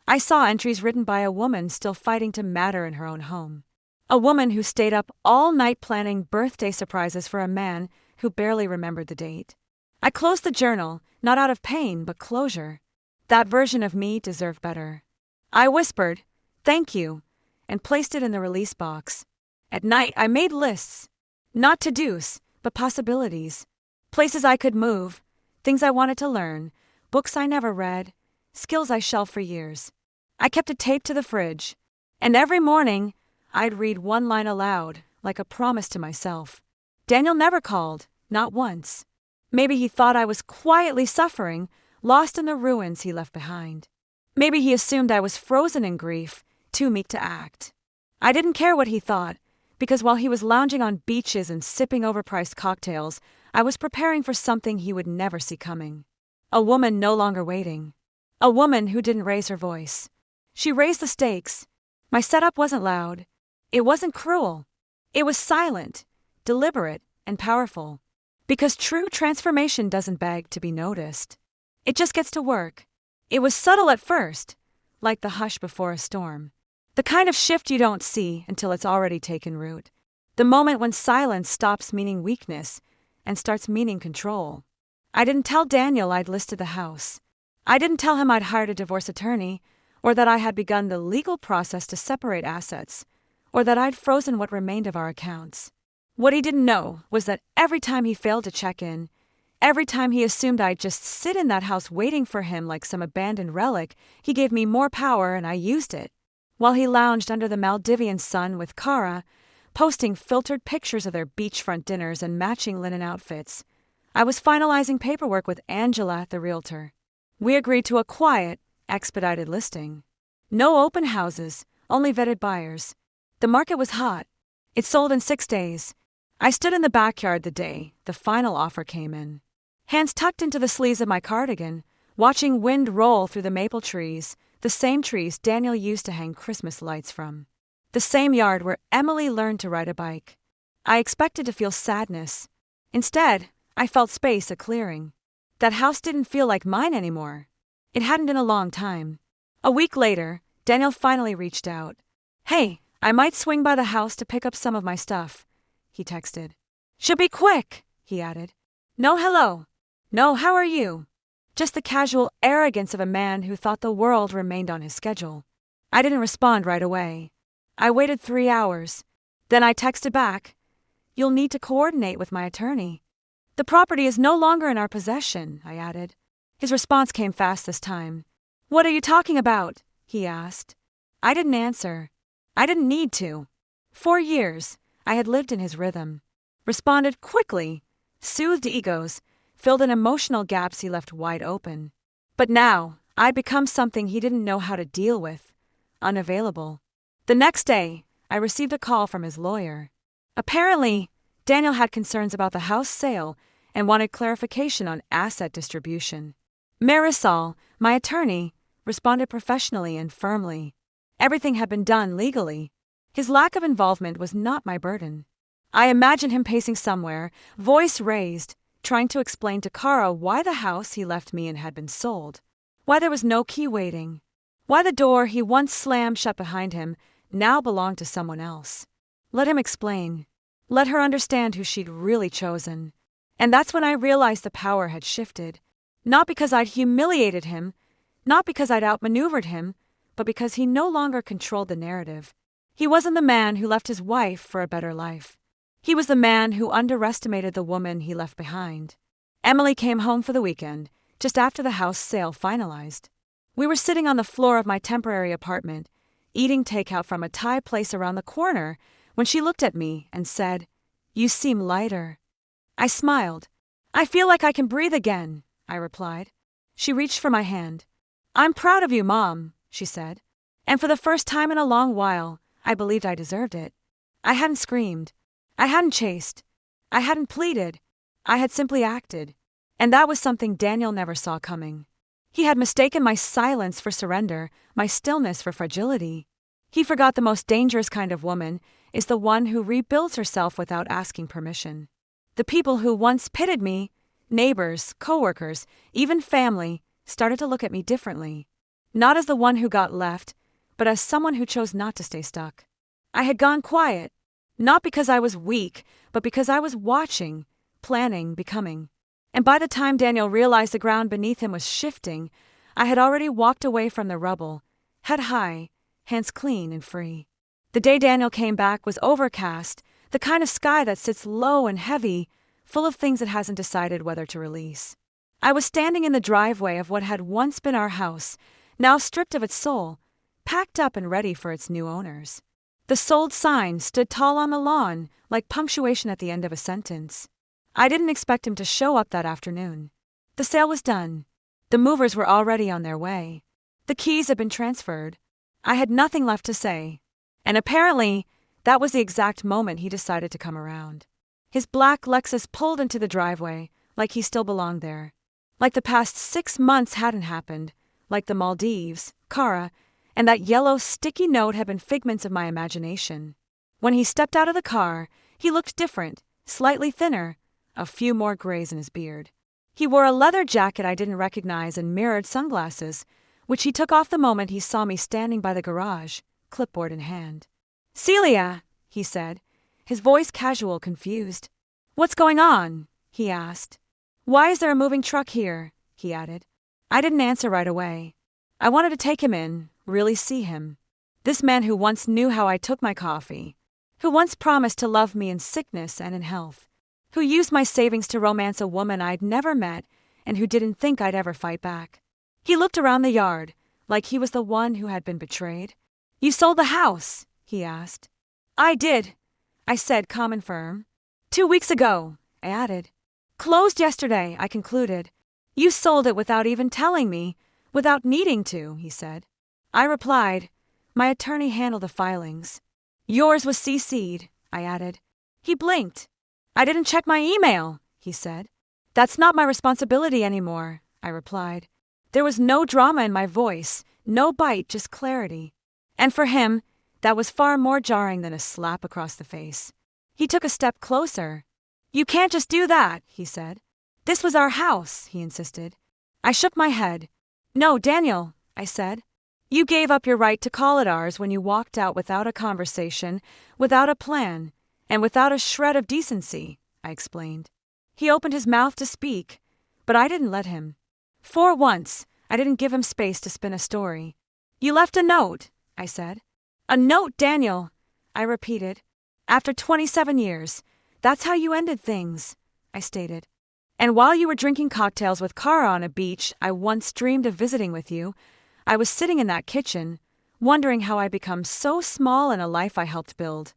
I saw entries written by a woman still fighting to matter in her own home. A woman who stayed up all night planning birthday surprises for a man who barely remembered the date. I closed the journal, not out of pain, but closure. That version of me deserved better. I whispered, "Thank you," and placed it in the release box. At night, I made lists. Not to-dos, but possibilities. Places I could move, things I wanted to learn, books I never read, skills I shelved for years. I kept it taped to the fridge, and every morning, I'd read one line aloud, like a promise to myself. Daniel never called, not once. Maybe he thought I was quietly suffering, lost in the ruins he left behind. Maybe he assumed I was frozen in grief, too meek to act. I didn't care what he thought, because while he was lounging on beaches and sipping overpriced cocktails, I was preparing for something he would never see coming. A woman no longer waiting. A woman who didn't raise her voice. She raised the stakes. My setup wasn't loud. It wasn't cruel. It was silent, deliberate, and powerful. Because true transformation doesn't beg to be noticed. It just gets to work. It was subtle at first, like the hush before a storm. The kind of shift you don't see until it's already taken root. The moment when silence stops meaning weakness and starts meaning control. I didn't tell Daniel I'd listed the house. I didn't tell him I'd hired a divorce attorney, or that I had begun the legal process to separate assets, or that I'd frozen what remained of our accounts. What he didn't know was that every time he failed to check in, every time he assumed I'd just sit in that house waiting for him like some abandoned relic, he gave me more power and I used it. While he lounged under the Maldivian sun with Kara, posting filtered pictures of their beachfront dinners and matching linen outfits, I was finalizing paperwork with Angela, the realtor. We agreed to a quiet, expedited listing. No open houses, only vetted buyers. The market was hot. It sold in 6 days. I stood in the backyard the day the final offer came in. Hands tucked into the sleeves of my cardigan, watching wind roll through the maple trees, the same trees Daniel used to hang Christmas lights from. The same yard where Emily learned to ride a bike. I expected to feel sadness. Instead, I felt space, a clearing. That house didn't feel like mine anymore. It hadn't in a long time. A week later, Daniel finally reached out. "Hey, I might swing by the house to pick up some of my stuff," he texted. "Should be quick," he added. "No hello. No how are you?" Just the casual arrogance of a man who thought the world remained on his schedule. I didn't respond right away. I waited 3 hours. Then I texted back, "You'll need to coordinate with my attorney." "The property is no longer in our possession," I added. His response came fast this time. "What are you talking about?" he asked. I didn't answer. I didn't need to. 4 years, I had lived in his rhythm. Responded quickly, soothed egos, filled in emotional gaps he left wide open. But now, I'd become something he didn't know how to deal with. Unavailable. The next day, I received a call from his lawyer. Apparently, Daniel had concerns about the house sale and wanted clarification on asset distribution. Marisol, my attorney, responded professionally and firmly. Everything had been done legally. His lack of involvement was not my burden. I imagined him pacing somewhere, voice raised, trying to explain to Kara why the house he left me in had been sold, why there was no key waiting, why the door he once slammed shut behind him now belonged to someone else. Let him explain. Let her understand who she'd really chosen. And that's when I realized the power had shifted. Not because I'd humiliated him, not because I'd outmaneuvered him, but because he no longer controlled the narrative. He wasn't the man who left his wife for a better life. He was the man who underestimated the woman he left behind. Emily came home for the weekend, just after the house sale finalized. We were sitting on the floor of my temporary apartment, eating takeout from a Thai place around the corner, when she looked at me and said, "You seem lighter." I smiled. "I feel like I can breathe again," I replied. She reached for my hand. "I'm proud of you, Mom," she said. And for the first time in a long while, I believed I deserved it. I hadn't screamed. I hadn't chased. I hadn't pleaded. I had simply acted. And that was something Daniel never saw coming. He had mistaken my silence for surrender, my stillness for fragility. He forgot the most dangerous kind of woman is the one who rebuilds herself without asking permission. The people who once pitied me, neighbors, coworkers, even family, started to look at me differently. Not as the one who got left, but as someone who chose not to stay stuck. I had gone quiet, not because I was weak, but because I was watching, planning, becoming. And by the time Daniel realized the ground beneath him was shifting, I had already walked away from the rubble, head high, hands clean and free. The day Daniel came back was overcast, the kind of sky that sits low and heavy, full of things it hasn't decided whether to release. I was standing in the driveway of what had once been our house, now stripped of its soul, packed up and ready for its new owners. The sold sign stood tall on the lawn, like punctuation at the end of a sentence. I didn't expect him to show up that afternoon. The sale was done. The movers were already on their way. The keys had been transferred. I had nothing left to say. And apparently, that was the exact moment he decided to come around. His black Lexus pulled into the driveway, like he still belonged there. Like the past 6 months hadn't happened, like the Maldives, Cara, and that yellow sticky note had been figments of my imagination. When he stepped out of the car, he looked different, slightly thinner, a few more grays in his beard. He wore a leather jacket I didn't recognize and mirrored sunglasses, which he took off the moment he saw me standing by the garage, clipboard in hand. "Celia," he said, his voice casual, confused. "What's going on?" he asked. "Why is there a moving truck here?" he added. I didn't answer right away. I wanted to take him in, really see him. This man who once knew how I took my coffee, who once promised to love me in sickness and in health, who used my savings to romance a woman I'd never met and who didn't think I'd ever fight back. He looked around the yard, like he was the one who had been betrayed. "You sold the house?" he asked. "I did," I said, calm and firm. "2 weeks ago," I added. "Closed yesterday," I concluded. "You sold it without even telling me, without needing to," he said. I replied. My attorney handled the filings. "Yours was CC'd," I added. He blinked. "I didn't check my email," he said. "That's not my responsibility anymore," I replied. There was no drama in my voice, no bite, just clarity. And for him, that was far more jarring than a slap across the face. He took a step closer. "You can't just do that," he said. "This was our house," he insisted. I shook my head. "No, Daniel," I said. "You gave up your right to call it ours when you walked out without a conversation, without a plan, and without a shred of decency," I explained. He opened his mouth to speak, but I didn't let him. For once, I didn't give him space to spin a story. "You left a note," I said. "A note, Daniel," I repeated. "After 27 years, that's how you ended things," I stated. "And while you were drinking cocktails with Cara on a beach I once dreamed of visiting with you, I was sitting in that kitchen, wondering how I'd become so small in a life I helped build."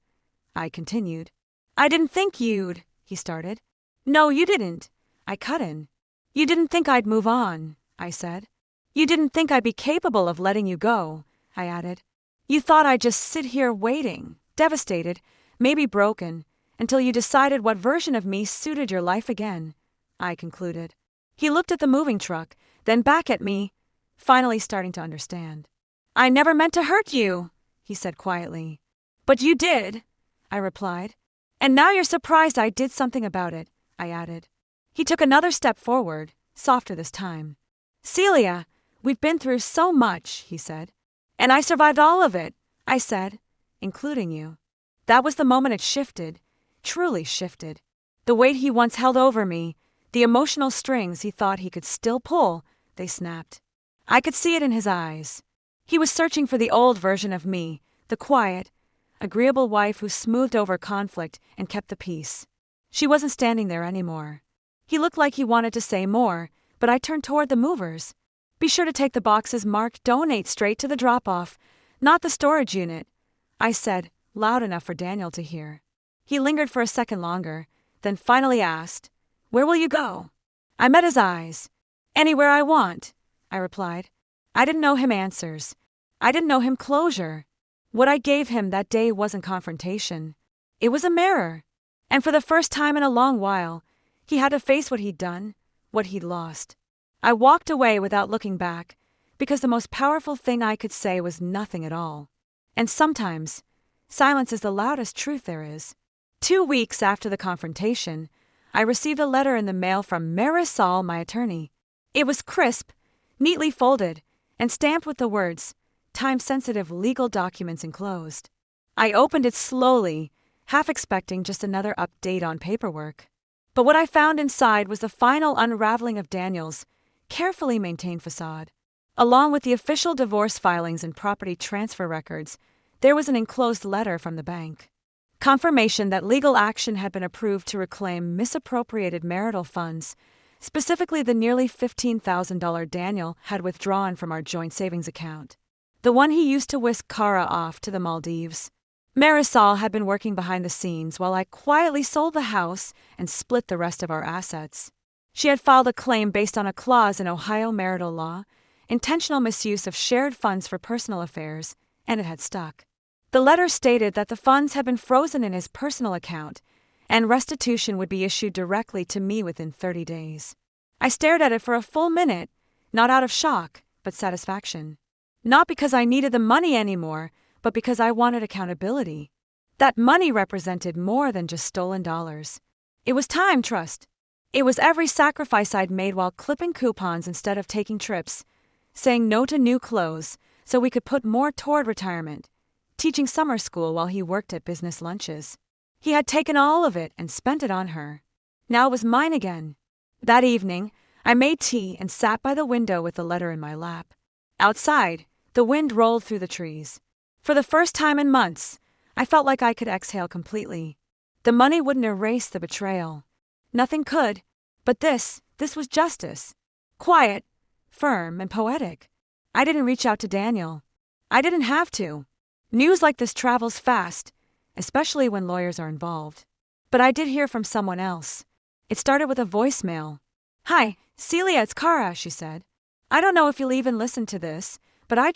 I continued. "I didn't think you'd," he started. "No, you didn't," I cut in. "You didn't think I'd move on," I said. "You didn't think I'd be capable of letting you go," I added. "You thought I'd just sit here waiting, devastated, maybe broken, until you decided what version of me suited your life again," I concluded. He looked at the moving truck, then back at me, finally starting to understand. "I never meant to hurt you," he said quietly. "But you did," I replied. "And now you're surprised I did something about it," I added. He took another step forward, softer this time. "Celia, we've been through so much," he said. "And I survived all of it," I said, "including you." That was the moment it shifted, truly shifted. The weight he once held over me, the emotional strings he thought he could still pull, they snapped. I could see it in his eyes. He was searching for the old version of me, the quiet, agreeable wife who smoothed over conflict and kept the peace. She wasn't standing there anymore. He looked like he wanted to say more, but I turned toward the movers. Be sure to take the boxes marked "Donate" straight to the drop-off, not the storage unit, I said, loud enough for Daniel to hear. He lingered for a second longer, then finally asked, "Where will you go?" I met his eyes. "Anywhere I want," I replied. I didn't know him answers. I didn't know him closure. What I gave him that day wasn't confrontation. It was a mirror. And for the first time in a long while, he had to face what he'd done, what he'd lost. I walked away without looking back, because the most powerful thing I could say was nothing at all. And sometimes, silence is the loudest truth there is. 2 weeks after the confrontation, I received a letter in the mail from Marisol, my attorney. It was crisp, neatly folded, and stamped with the words, "Time-sensitive legal documents enclosed." I opened it slowly, half expecting just another update on paperwork. But what I found inside was the final unraveling of Daniel's carefully maintained facade. Along with the official divorce filings and property transfer records, there was an enclosed letter from the bank. Confirmation that legal action had been approved to reclaim misappropriated marital funds, specifically the nearly $15,000 Daniel had withdrawn from our joint savings account. The one he used to whisk Kara off to the Maldives. Marisol had been working behind the scenes while I quietly sold the house and split the rest of our assets. She had filed a claim based on a clause in Ohio marital law, intentional misuse of shared funds for personal affairs, and it had stuck. The letter stated that the funds had been frozen in his personal account, and restitution would be issued directly to me within 30 days. I stared at it for a full minute, not out of shock, but satisfaction. Not because I needed the money anymore, but because I wanted accountability. That money represented more than just stolen dollars. It was time, trust. It was every sacrifice I'd made while clipping coupons instead of taking trips, saying no to new clothes so we could put more toward retirement, teaching summer school while he worked at business lunches. He had taken all of it and spent it on her. Now it was mine again. That evening, I made tea and sat by the window with the letter in my lap. Outside, the wind rolled through the trees. For the first time in months, I felt like I could exhale completely. The money wouldn't erase the betrayal. Nothing could, but this was justice. Quiet, firm, and poetic. I didn't reach out to Daniel. I didn't have to. News like this travels fast, especially when lawyers are involved. But I did hear from someone else. It started with a voicemail. "Hi, Celia, it's Kara," she said. "I don't know if you'll even listen to this, but I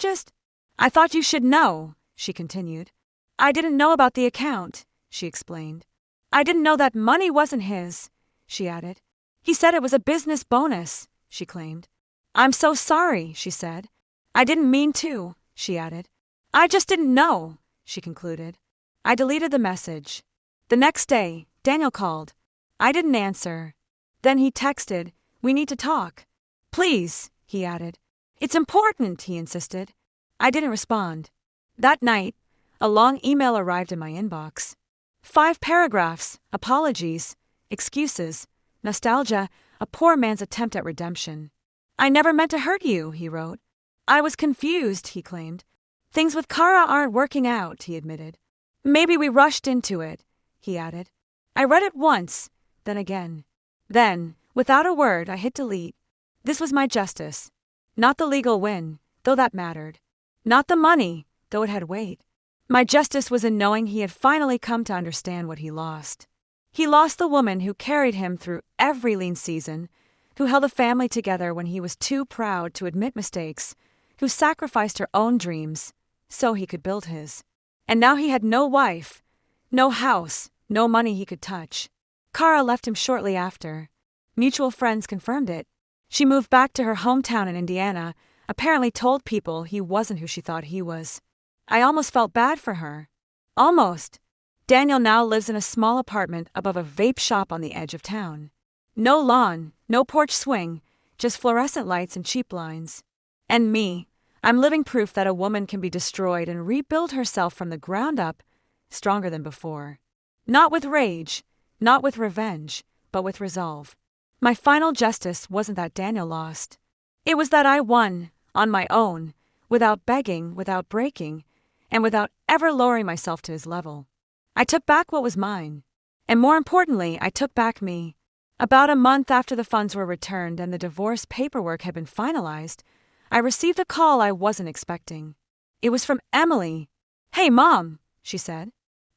thought you should know," she continued. "I didn't know about the account," she explained. "I didn't know that money wasn't his," she added. "He said it was a business bonus," she claimed. "I'm so sorry," she said. "I didn't mean to," she added. "I just didn't know," she concluded. I deleted the message. The next day, Daniel called. I didn't answer. Then he texted, "We need to talk." "Please," he added. "It's important," he insisted. I didn't respond. That night, a long email arrived in my inbox. 5 paragraphs, apologies, excuses, nostalgia, a poor man's attempt at redemption. "I never meant to hurt you," he wrote. "I was confused," he claimed. "Things with Kara aren't working out," he admitted. "Maybe we rushed into it," he added. I read it once, then again. Then, without a word, I hit delete. This was my justice. Not the legal win, though that mattered. Not the money, though it had weight. My justice was in knowing he had finally come to understand what he lost. He lost the woman who carried him through every lean season, who held a family together when he was too proud to admit mistakes, who sacrificed her own dreams so he could build his. And now he had no wife, no house, no money he could touch. Kara left him shortly after. Mutual friends confirmed it. She moved back to her hometown in Indiana, apparently told people he wasn't who she thought he was. I almost felt bad for her. Almost. Daniel now lives in a small apartment above a vape shop on the edge of town. No lawn, no porch swing, just fluorescent lights and cheap blinds. And me, I'm living proof that a woman can be destroyed and rebuild herself from the ground up, stronger than before. Not with rage, Not with revenge, but with resolve. My final justice wasn't that Daniel lost. It was that I won, on my own, without begging, without breaking, and without ever lowering myself to his level. I took back what was mine. And more importantly, I took back me. About a month after the funds were returned and the divorce paperwork had been finalized, I received a call I wasn't expecting. It was from Emily. "Hey, Mom," she said.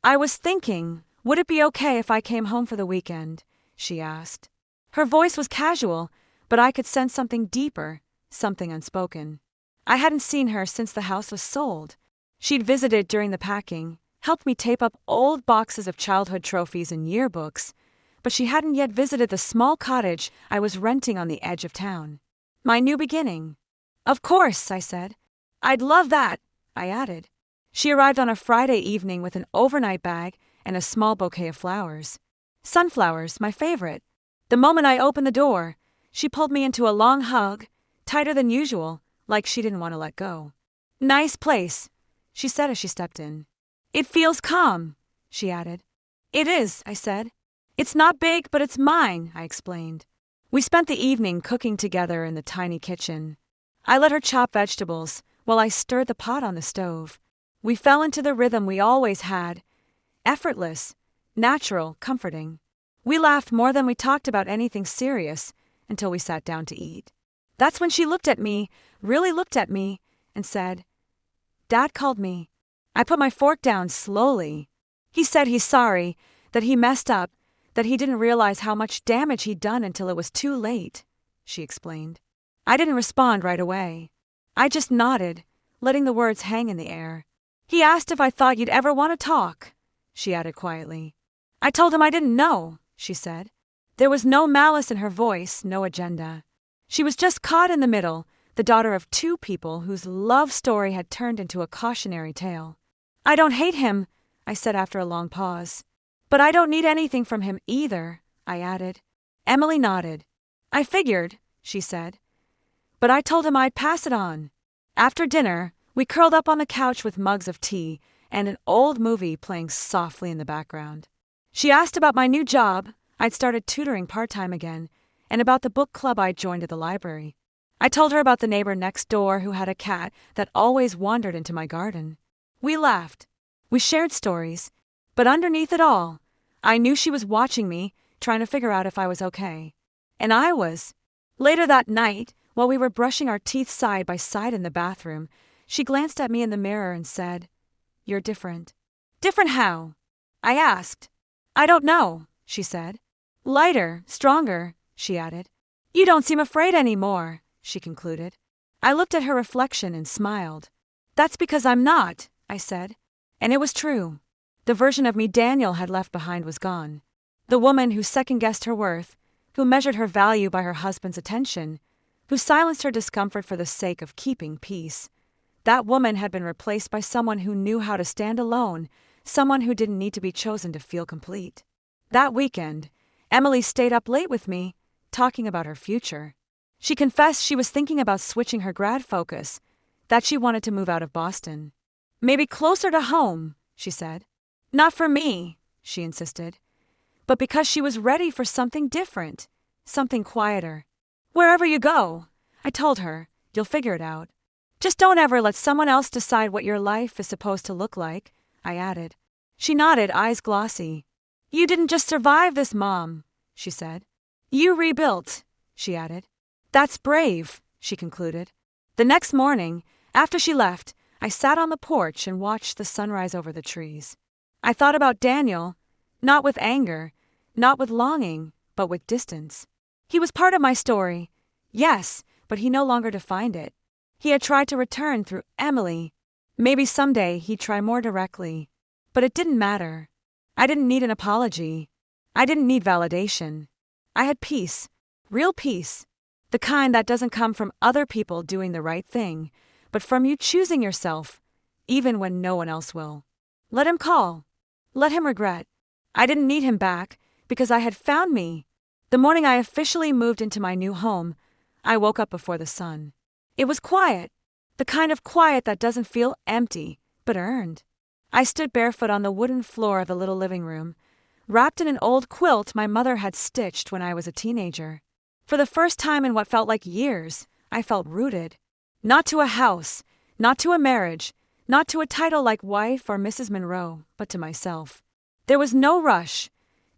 "I was thinking, would it be okay if I came home for the weekend?" she asked. Her voice was casual, but I could sense something deeper, something unspoken. I hadn't seen her since the house was sold. She'd visited during the packing, helped me tape up old boxes of childhood trophies and yearbooks, but she hadn't yet visited the small cottage I was renting on the edge of town. My new beginning. "Of course," I said. "I'd love that," I added. She arrived on a Friday evening with an overnight bag and a small bouquet of flowers. Sunflowers, my favorite. The moment I opened the door, she pulled me into a long hug, tighter than usual, like she didn't want to let go. "Nice place," she said as she stepped in. "It feels calm," she added. "It is," I said. "It's not big, but it's mine," I explained. We spent the evening cooking together in the tiny kitchen. I let her chop vegetables while I stirred the pot on the stove. We fell into the rhythm we always had. Effortless, natural, comforting. We laughed more than we talked about anything serious until we sat down to eat. That's when she looked at me, really looked at me, and said, "Dad called me." I put my fork down slowly. He said he's sorry, that he messed up, that he didn't realize how much damage he'd done until it was too late, she explained. I didn't respond right away. I just nodded, letting the words hang in the air. "He asked if I thought you'd ever want to talk," she added quietly. I told him I didn't know, she said. There was no malice in her voice, no agenda. She was just caught in the middle, the daughter of two people whose love story had turned into a cautionary tale. "I don't hate him," I said after a long pause. "But I don't need anything from him either," I added. Emily nodded. "I figured," she said. But I told him I'd pass it on. After dinner, we curled up on the couch with mugs of tea and an old movie playing softly in the background. She asked about my new job. I'd started tutoring part-time again, and about the book club I'd joined at the library. I told her about the neighbor next door who had a cat that always wandered into my garden. We laughed. We shared stories. But underneath it all, I knew she was watching me, trying to figure out if I was okay. And I was. Later that night, while we were brushing our teeth side by side in the bathroom, she glanced at me in the mirror and said, "You're different." "Different how?" I asked. "I don't know," she said. "Lighter, stronger," she added. "You don't seem afraid anymore," she concluded. I looked at her reflection and smiled. "That's because I'm not," I said. And it was true. The version of me Daniel had left behind was gone. The woman who second-guessed her worth, who measured her value by her husband's attention, who silenced her discomfort for the sake of keeping peace. That woman had been replaced by someone who knew how to stand alone, someone who didn't need to be chosen to feel complete. That weekend, Emily stayed up late with me, talking about her future. She confessed she was thinking about switching her grad focus, that she wanted to move out of Boston. "Maybe closer to home," she said. "Not for me," she insisted, but because she was ready for something different, something quieter. "Wherever you go," I told her, "you'll figure it out. Just don't ever let someone else decide what your life is supposed to look like," I added. She nodded, eyes glossy. "You didn't just survive this, Mom," she said. "You rebuilt," she added. "That's brave," she concluded. The next morning, after she left, I sat on the porch and watched the sunrise over the trees. I thought about Daniel, not with anger, not with longing, but with distance. He was part of my story, yes, but he no longer defined it. He had tried to return through Emily. Maybe someday he'd try more directly. But it didn't matter. I didn't need an apology. I didn't need validation. I had peace, real peace, the kind that doesn't come from other people doing the right thing, but from you choosing yourself, even when no one else will. Let him call. Let him regret. I didn't need him back because I had found me. The morning I officially moved into my new home, I woke up before the sun. It was quiet, the kind of quiet that doesn't feel empty, but earned. I stood barefoot on the wooden floor of the little living room, wrapped in an old quilt my mother had stitched when I was a teenager. For the first time in what felt like years, I felt rooted. Not to a house, not to a marriage, not to a title like wife or Mrs. Monroe, but to myself. There was no rush,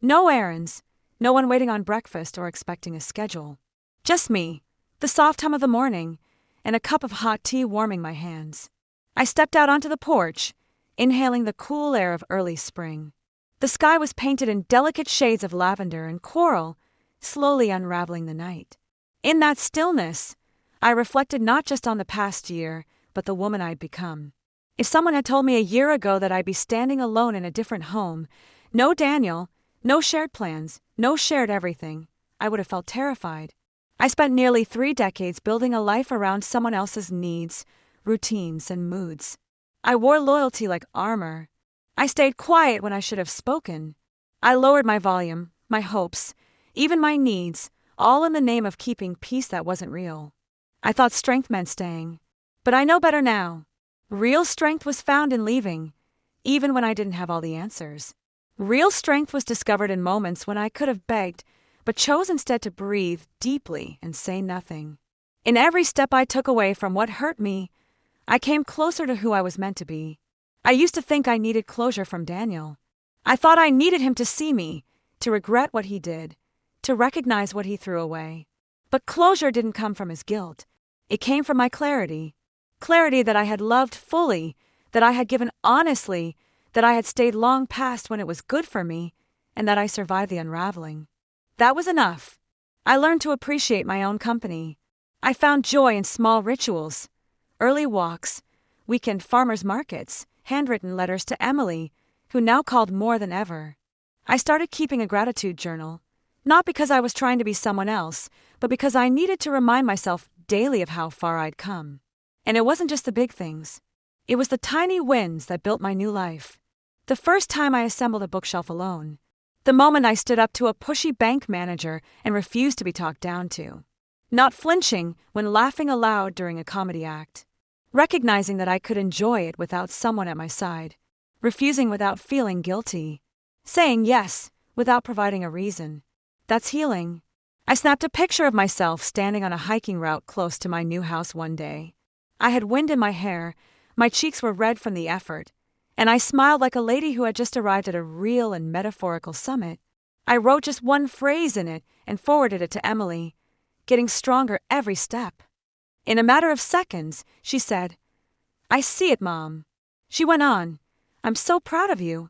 no errands, no one waiting on breakfast or expecting a schedule. Just me, the soft hum of the morning, and a cup of hot tea warming my hands. I stepped out onto the porch, inhaling the cool air of early spring. The sky was painted in delicate shades of lavender and coral, slowly unraveling the night. In that stillness, I reflected not just on the past year, but the woman I'd become. If someone had told me a year ago that I'd be standing alone in a different home, no Daniel, no shared plans, no shared everything, I would have felt terrified. I spent nearly 3 decades building a life around someone else's needs, routines, and moods. I wore loyalty like armor. I stayed quiet when I should have spoken. I lowered my volume, my hopes, even my needs, all in the name of keeping peace that wasn't real. I thought strength meant staying. But I know better now. Real strength was found in leaving, even when I didn't have all the answers. Real strength was discovered in moments when I could have begged, but chose instead to breathe deeply and say nothing. In every step I took away from what hurt me, I came closer to who I was meant to be. I used to think I needed closure from Daniel. I thought I needed him to see me, to regret what he did, to recognize what he threw away. But closure didn't come from his guilt. It came from my clarity. Clarity that I had loved fully, that I had given honestly, that I had stayed long past when it was good for me, and that I survived the unraveling. That was enough. I learned to appreciate my own company. I found joy in small rituals, early walks, weekend farmers markets, handwritten letters to Emily, who now called more than ever. I started keeping a gratitude journal, not because I was trying to be someone else, but because I needed to remind myself daily of how far I'd come. And it wasn't just the big things. It was the tiny wins that built my new life. The first time I assembled a bookshelf alone. The moment I stood up to a pushy bank manager and refused to be talked down to. Not flinching when laughing aloud during a comedy act. Recognizing that I could enjoy it without someone at my side. Refusing without feeling guilty. Saying yes without providing a reason. That's healing. I snapped a picture of myself standing on a hiking route close to my new house one day. I had wind in my hair, my cheeks were red from the effort, and I smiled like a lady who had just arrived at a real and metaphorical summit. I wrote just one phrase in it and forwarded it to Emily, getting stronger every step. In a matter of seconds, she said, "I see it, Mom." She went on, "I'm so proud of you."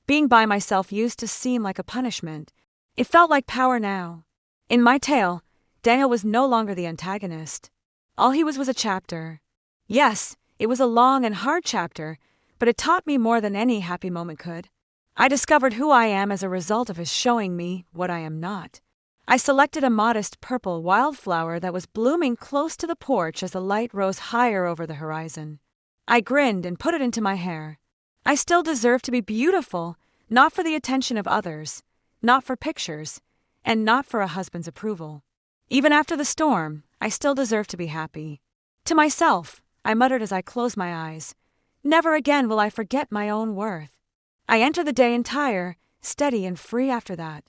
Being by myself used to seem like a punishment. It felt like power now. In my tale, Daniel was no longer the antagonist. All he was a chapter. Yes, it was a long and hard chapter, but it taught me more than any happy moment could. I discovered who I am as a result of his showing me what I am not. I selected a modest purple wildflower that was blooming close to the porch as the light rose higher over the horizon. I grinned and put it into my hair. I still deserve to be beautiful, not for the attention of others, not for pictures, and not for a husband's approval. Even after the storm, I still deserve to be happy. To myself, I muttered as I closed my eyes, "Never again will I forget my own worth." I entered the day entire, steady and free after that.